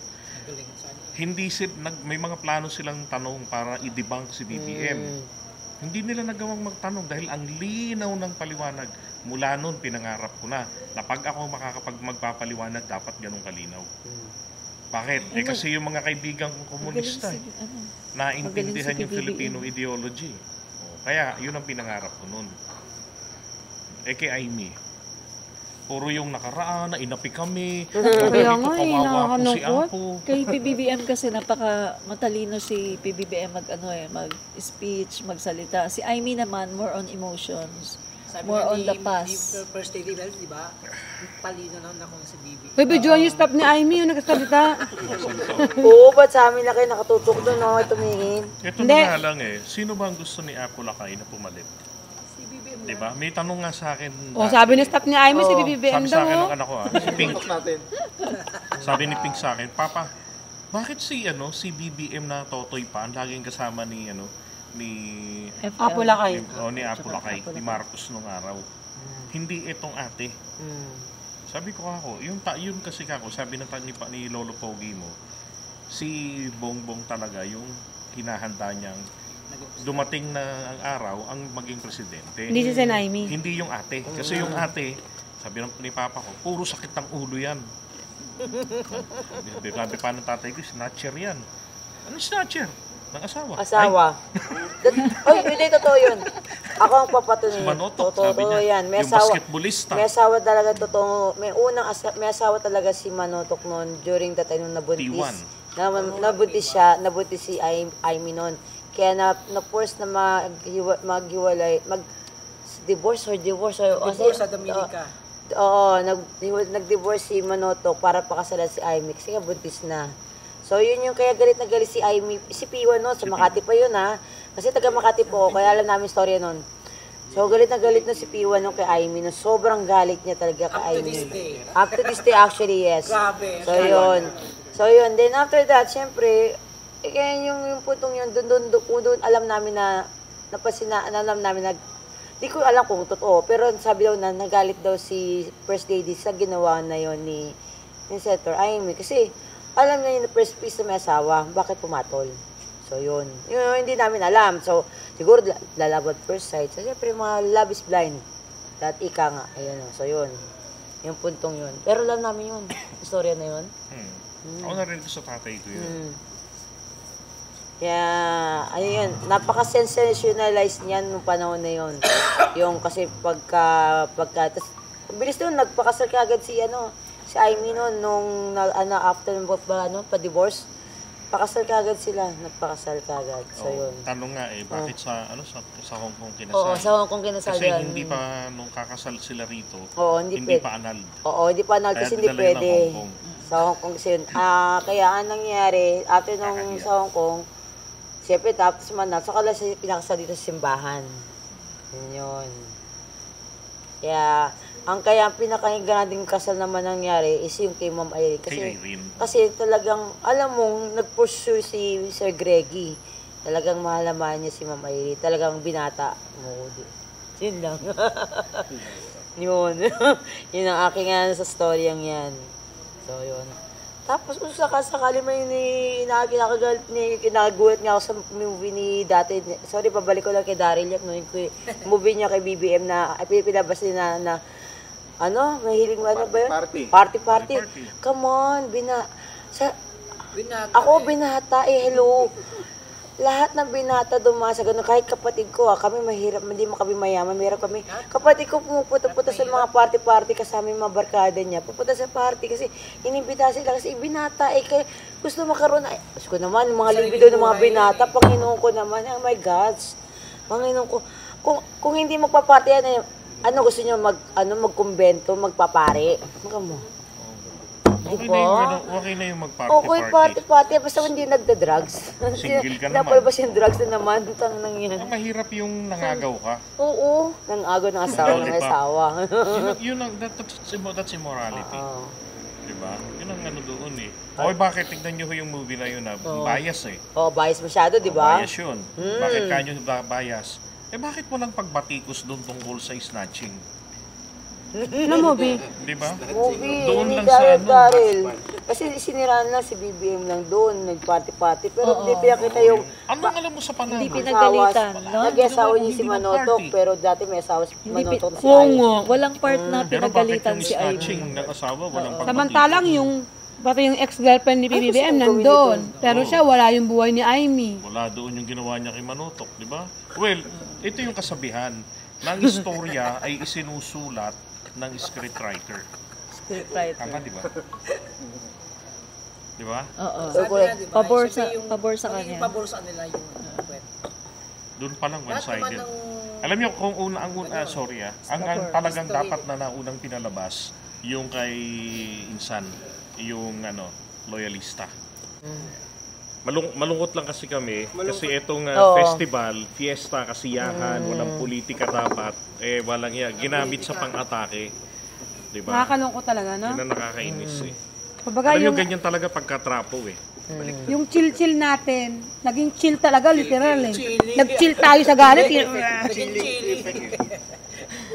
Speaker 5: hindi may mga plano silang tanong para i-debunk si BBM. Hindi nila nagawang magtanong dahil ang linaw ng paliwanag. Mula noon, pinangarap ko na pag ako magpapaliwanag, dapat ganun kalinaw. Bakit? Eh kasi yung mga kaibigan kong komunista, naintindihan yung Filipino ideology. Kaya yun ang pinangarap ko noon. Eh kay Amy, puro yung nakaraan, na inapi kami,
Speaker 1: Kaya nga eh,
Speaker 5: kawawa po si
Speaker 1: nakakalungkot.
Speaker 5: Apo.
Speaker 9: Kay PBBM kasi napaka matalino si PBBM mag-speech, magsalita. Si Amy naman more on emotions.
Speaker 10: Sabi
Speaker 9: More
Speaker 10: nga
Speaker 9: on the past.
Speaker 10: Ni First Lady Bell, di ba? Palino na ako si Bibi.
Speaker 1: Uy, videoan yung stop ni Amy, yung nagsasalita.
Speaker 3: Oo, ba't sa amin na kayo nakatutok doon, no? Tumingin.
Speaker 5: Ito
Speaker 1: Hindi.
Speaker 5: na nga lang eh, sino ba ang gusto ni Apo Lakay na pumalit? Diba? May tanong nga sa akin.
Speaker 1: O, sabi ni stop ni Amy, si BBM
Speaker 5: Sabi sa akin
Speaker 1: daw.
Speaker 5: ng anak ko si Pink.
Speaker 2: natin.
Speaker 5: Sabi ni Pink sa akin, Papa, bakit si BBM na Totoy pa ang laging kasama ni
Speaker 1: Apo Lakay.
Speaker 5: ni Apo Lakay, ni Marcos nung araw. Hindi itong ate. Sabi ko ako, yun kasi kako, sabi ni Lolo Pogi mo, si Bongbong talaga yung hinahanda niyang dumating na ang araw ang maging presidente.
Speaker 1: Hindi si Sen Amy.
Speaker 5: Hindi yung ate. Kasi yung ate, sabi ni Papa ko, puro sakit ng ulo yan. Sabi pa ng tatay ko, snatcher yan. Ano snatcher? Ng asawa.
Speaker 3: Asawa. Oy, hindi totoo yun. Ako ang papatunay.
Speaker 5: Si Manotok,
Speaker 3: Totoo
Speaker 5: sabi niya.
Speaker 3: yan. May
Speaker 5: Yung
Speaker 3: asawa,
Speaker 5: basketballista.
Speaker 3: may asawa talaga totoo. May asawa talaga si Manotok noon during the time nung nabuntis.
Speaker 5: T1.
Speaker 3: Nabuntis si Amy noon. Kaya na-force na maghiwalay, divorce or
Speaker 10: Divorce sa Dominica.
Speaker 3: Oo, nag-divorce si Manotok para pakasalan si Amy kasi nga buntis na. So yun yung kaya galit na galit si Amy, si Piwan no, sa Makati pa yun ha. Kasi taga Makati po, kaya alam namin storya nun. So galit na galit na si Piwan no kay Amy, no, sobrang galit niya talaga kay Amy. Up to this day actually, yes.
Speaker 10: Grabe.
Speaker 3: So yun, then after that, syempre, kaya yung putong yun, doon alam namin na alam namin na, di ko alam kung totoo, pero sabi daw na nagalit daw si First Lady sa ginawa na yon ni Senator Amy. Kasi alam niya yung first piece na may asawa, bakit pumatol? So yun hindi namin alam. So siguro lalabot first sight. So syempre mga love is blind. That ika nga, ayun o. So yun, yung puntong yun. Pero alam namin yun, istorya na yun.
Speaker 5: Ako na rin sa tatay ko yun.
Speaker 3: Kaya, ayun, napaka-sensationalized niyan nung panahon na yun. Yung kasi tas, bilis doon, nagpakasal kaagad si Amy noon, nung, after pa-divorce, pakasal kaagad sila, nagpakasal kaagad. So, yun.
Speaker 5: Tanong nga bakit sa Hong Kong kinasal?
Speaker 3: Oo, sa Hong Kong kinasal
Speaker 5: kasi
Speaker 3: yan.
Speaker 5: hindi pa, nung kakasal sila rito,
Speaker 3: hindi
Speaker 5: pa annulled.
Speaker 3: Oo, hindi pa annulled kasi hindi
Speaker 5: dinala ng
Speaker 3: pwede.
Speaker 5: Hong Kong.
Speaker 3: Sa Hong Kong kasi yun. Kaya ang nangyari, after nung sa Hong Kong, siyempre tapos saka lang siya pinakasal dito sa simbahan. Yun. Kaya, ang pinakahiga nating kasal naman nangyari is yung kay Ma'am Irene. Kasi talagang, alam mong, nag-pursue si Sir Greggy. Talagang mahalaman niya si Ma'am Irene. Talagang binata mo. Yun lang. Yun. Yun ang aking sa storyang yan. So, yun. Tapos kung sakali may kinagagulat nga ako sa movie ni dati. Sorry, pabalik ko lang kay Daryl Yap. No, yung movie niya kay BBM na pinabas niya na mahilig mo, ano ba yun? Party. Come on, ako binata hello. Lahat ng binata dumasa ganun, kahit kapatid ko, kami mahirap, hindi mo kami mayaman, mahirap kami. Kapatid ko pumupunta sa mga party kasama yung mga barkada niya. Pupunta sa party kasi inimbita sila kasi binata kaya gusto makaroon gusto ko naman, yung mga libido ng mga binata, Panginoon ko naman, oh my gods. Panginoon ko, kung hindi magpaparty ano gusto niyo magkumbento, magpapare? Mo.
Speaker 5: Okay na yung mag-party.
Speaker 3: Okay, party. Basta hindi nagda-drugs.
Speaker 5: Single ka naman.
Speaker 3: Napalabas yung drugs na naman. Tang nang yan.
Speaker 5: Mahirap yung nangagaw ka.
Speaker 3: Oo. Nangagaw ng asawa.
Speaker 5: That's immorality. Diba? Yun ang doon eh. Okay, bakit? Tignan nyo yung movie na yun bias eh.
Speaker 3: Bias masyado, di ba?
Speaker 5: Bias yun. Bakit kanyo bias? Bakit walang pagbatikos doon tungkol sa snatching?
Speaker 1: Na movie?
Speaker 5: Di ba?
Speaker 3: Movie,
Speaker 5: doon
Speaker 3: ni
Speaker 5: lang sa
Speaker 3: Daryl. Kasi siniraan lang si BBM lang doon, nagparty-party. Pero hindi pinakita yung...
Speaker 5: Anong alam mo sa panahon?
Speaker 9: Hindi pinagalitan, no?
Speaker 3: Nag-asawa niya si Manotok, pero dati may asawa si Manotok na si
Speaker 1: Oo nga.
Speaker 9: Walang part na pinagalitan si
Speaker 5: Pero bakit yung
Speaker 9: Ivy.
Speaker 5: snatching ng asawa, walang pagbatikos?
Speaker 1: Samantalang pati yung ex-girlfriend ni BBM nandoon. Pero siya, wala yung buhay ni Amy.
Speaker 5: Wala doon yung ginawa niya kay Manotok, di ba? Well, ito yung kasabihan. Ng istorya ay isinusulat ng scriptwriter. Tama, di ba? Di ba?
Speaker 9: Oo.
Speaker 10: Pabor sa
Speaker 9: kanya.
Speaker 10: Pabor sa kanila yung
Speaker 5: Doon pa lang one-sided. Alam niyo kung ang talagang dapat na naunang pinalabas yung kay Insan, yung loyalista. Malungkot lang kasi kami kasi itong festival, fiesta, kasiyahan, walang politika dapat, walang ginamit sa pang-atake. Diba?
Speaker 1: Nakakalungkot talaga, no?
Speaker 5: Yun ang nakakainis eh.
Speaker 1: Kumbaga,
Speaker 5: Alam nyo, ganyan talaga pagkatrapo eh.
Speaker 1: Yung chill-chill natin, naging chill talaga, literal eh. Nag-chill tayo sa galit.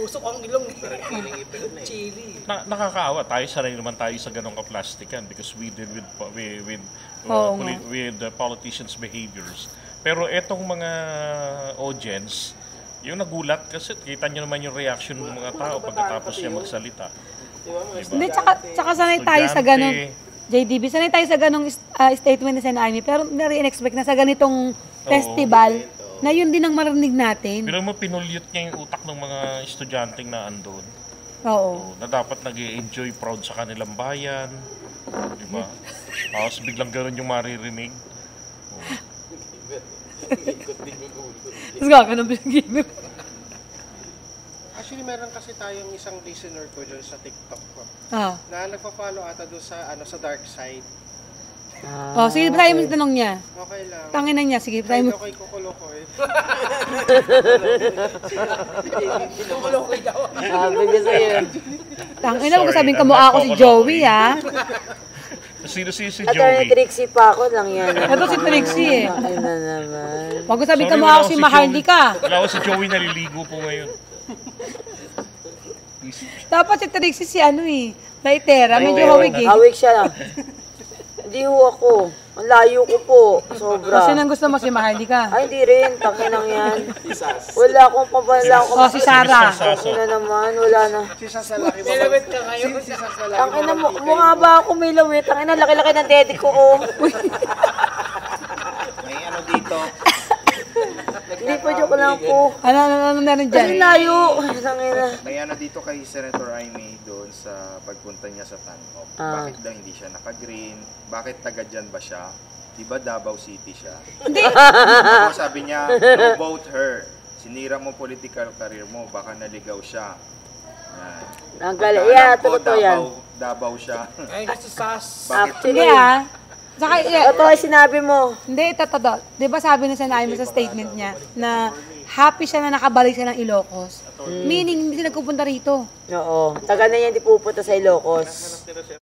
Speaker 10: Usok ang ilong. Chili.
Speaker 5: Nakakaawa tayo, sanay naman tayo sa ganong kaplastikan because we deal with politicians' behaviors. Pero etong mga audience, yung nagulat kasi kita nyo naman yung reaction ng mga tao pagkatapos niya magsalita. Diba?
Speaker 1: Hindi, tsaka sanay tayo sa ganong, JDB, sanay tayo sa ganong statement ni Sen. Amy, pero nare-expect na sa ganitong festival, na yun din ang marinig natin.
Speaker 5: Pero mo pinulyot niya yung utak ng mga estudyanteng na andun.
Speaker 1: Oo.
Speaker 5: Na dapat nag-i-enjoy, proud sa kanilang bayan. Diba? Tapos biglang gano'n yung maririnig.
Speaker 1: Tapos ka nang pinag-ibig.
Speaker 8: Actually, meron kasi tayong isang listener ko dyan sa TikTok ko. Na nagpa-follow ata doon sa dark side.
Speaker 1: Sige, tayo mo sa tanong niya.
Speaker 8: Okay lang.
Speaker 1: Tangin na niya, sige, tayo mo.
Speaker 8: Okay, kukulokoy.
Speaker 3: Kukulokoy daw. Sabi ko sa'yo.
Speaker 1: Tangin na, huwag sabing kamukha ako si Joey, ha?
Speaker 5: Sino si
Speaker 3: At
Speaker 5: Joey?
Speaker 3: Trixie pa ako lang yan.
Speaker 1: Ito si Trixie eh.
Speaker 3: Ay na naman.
Speaker 1: Huwag sabing kamukha ako si Mahardika.
Speaker 5: Wala ko si Joey naliligo po ngayon.
Speaker 1: Dapat si Trixie si Laitera, medyo hawig eh.
Speaker 3: Hawig siya. Hindi ho ako. Ang layo ko po. Sobra.
Speaker 1: Kasi nang gusto mo si Mahardika.
Speaker 3: Ay, hindi rin. Takinang yan. Wala akong papalang.
Speaker 1: Si Sarah.
Speaker 3: Takin na naman. Wala na.
Speaker 8: Si Sasalaki ba?
Speaker 10: Nilawit ka ngayon.
Speaker 8: Si Sasalaki
Speaker 3: Takin na, mukha ba ako may lawit? Takin na, laki-laki ng dede ko.
Speaker 2: May dito.
Speaker 3: Hindi pa, joke lang po.
Speaker 1: Ano meron dyan?
Speaker 3: Kasi layo. Takin na.
Speaker 2: May dito kay Senator Amy doon sa pagpunta niya sa Tanop. Bakit daw hindi siya naka-green? Bakit taga dyan ba siya? Diba Davao City siya? Hindi! Sabi niya, no vote her. Sinira mo political career mo, baka naligaw siya.
Speaker 3: Ang galing. Yeah, totoo yan.
Speaker 2: Davao siya.
Speaker 10: Ay, si Sas.
Speaker 3: Actually,
Speaker 1: Saka,
Speaker 3: ito ay sinabi mo.
Speaker 1: Hindi, totoo. Di ba sabi ni Sen. Amy sa statement niya na happy siya na nakabalik siya ng Ilocos. Meaning, hindi siya nagpupunta rito.
Speaker 3: Oo. Taga na yan, di pupunta sa Ilocos.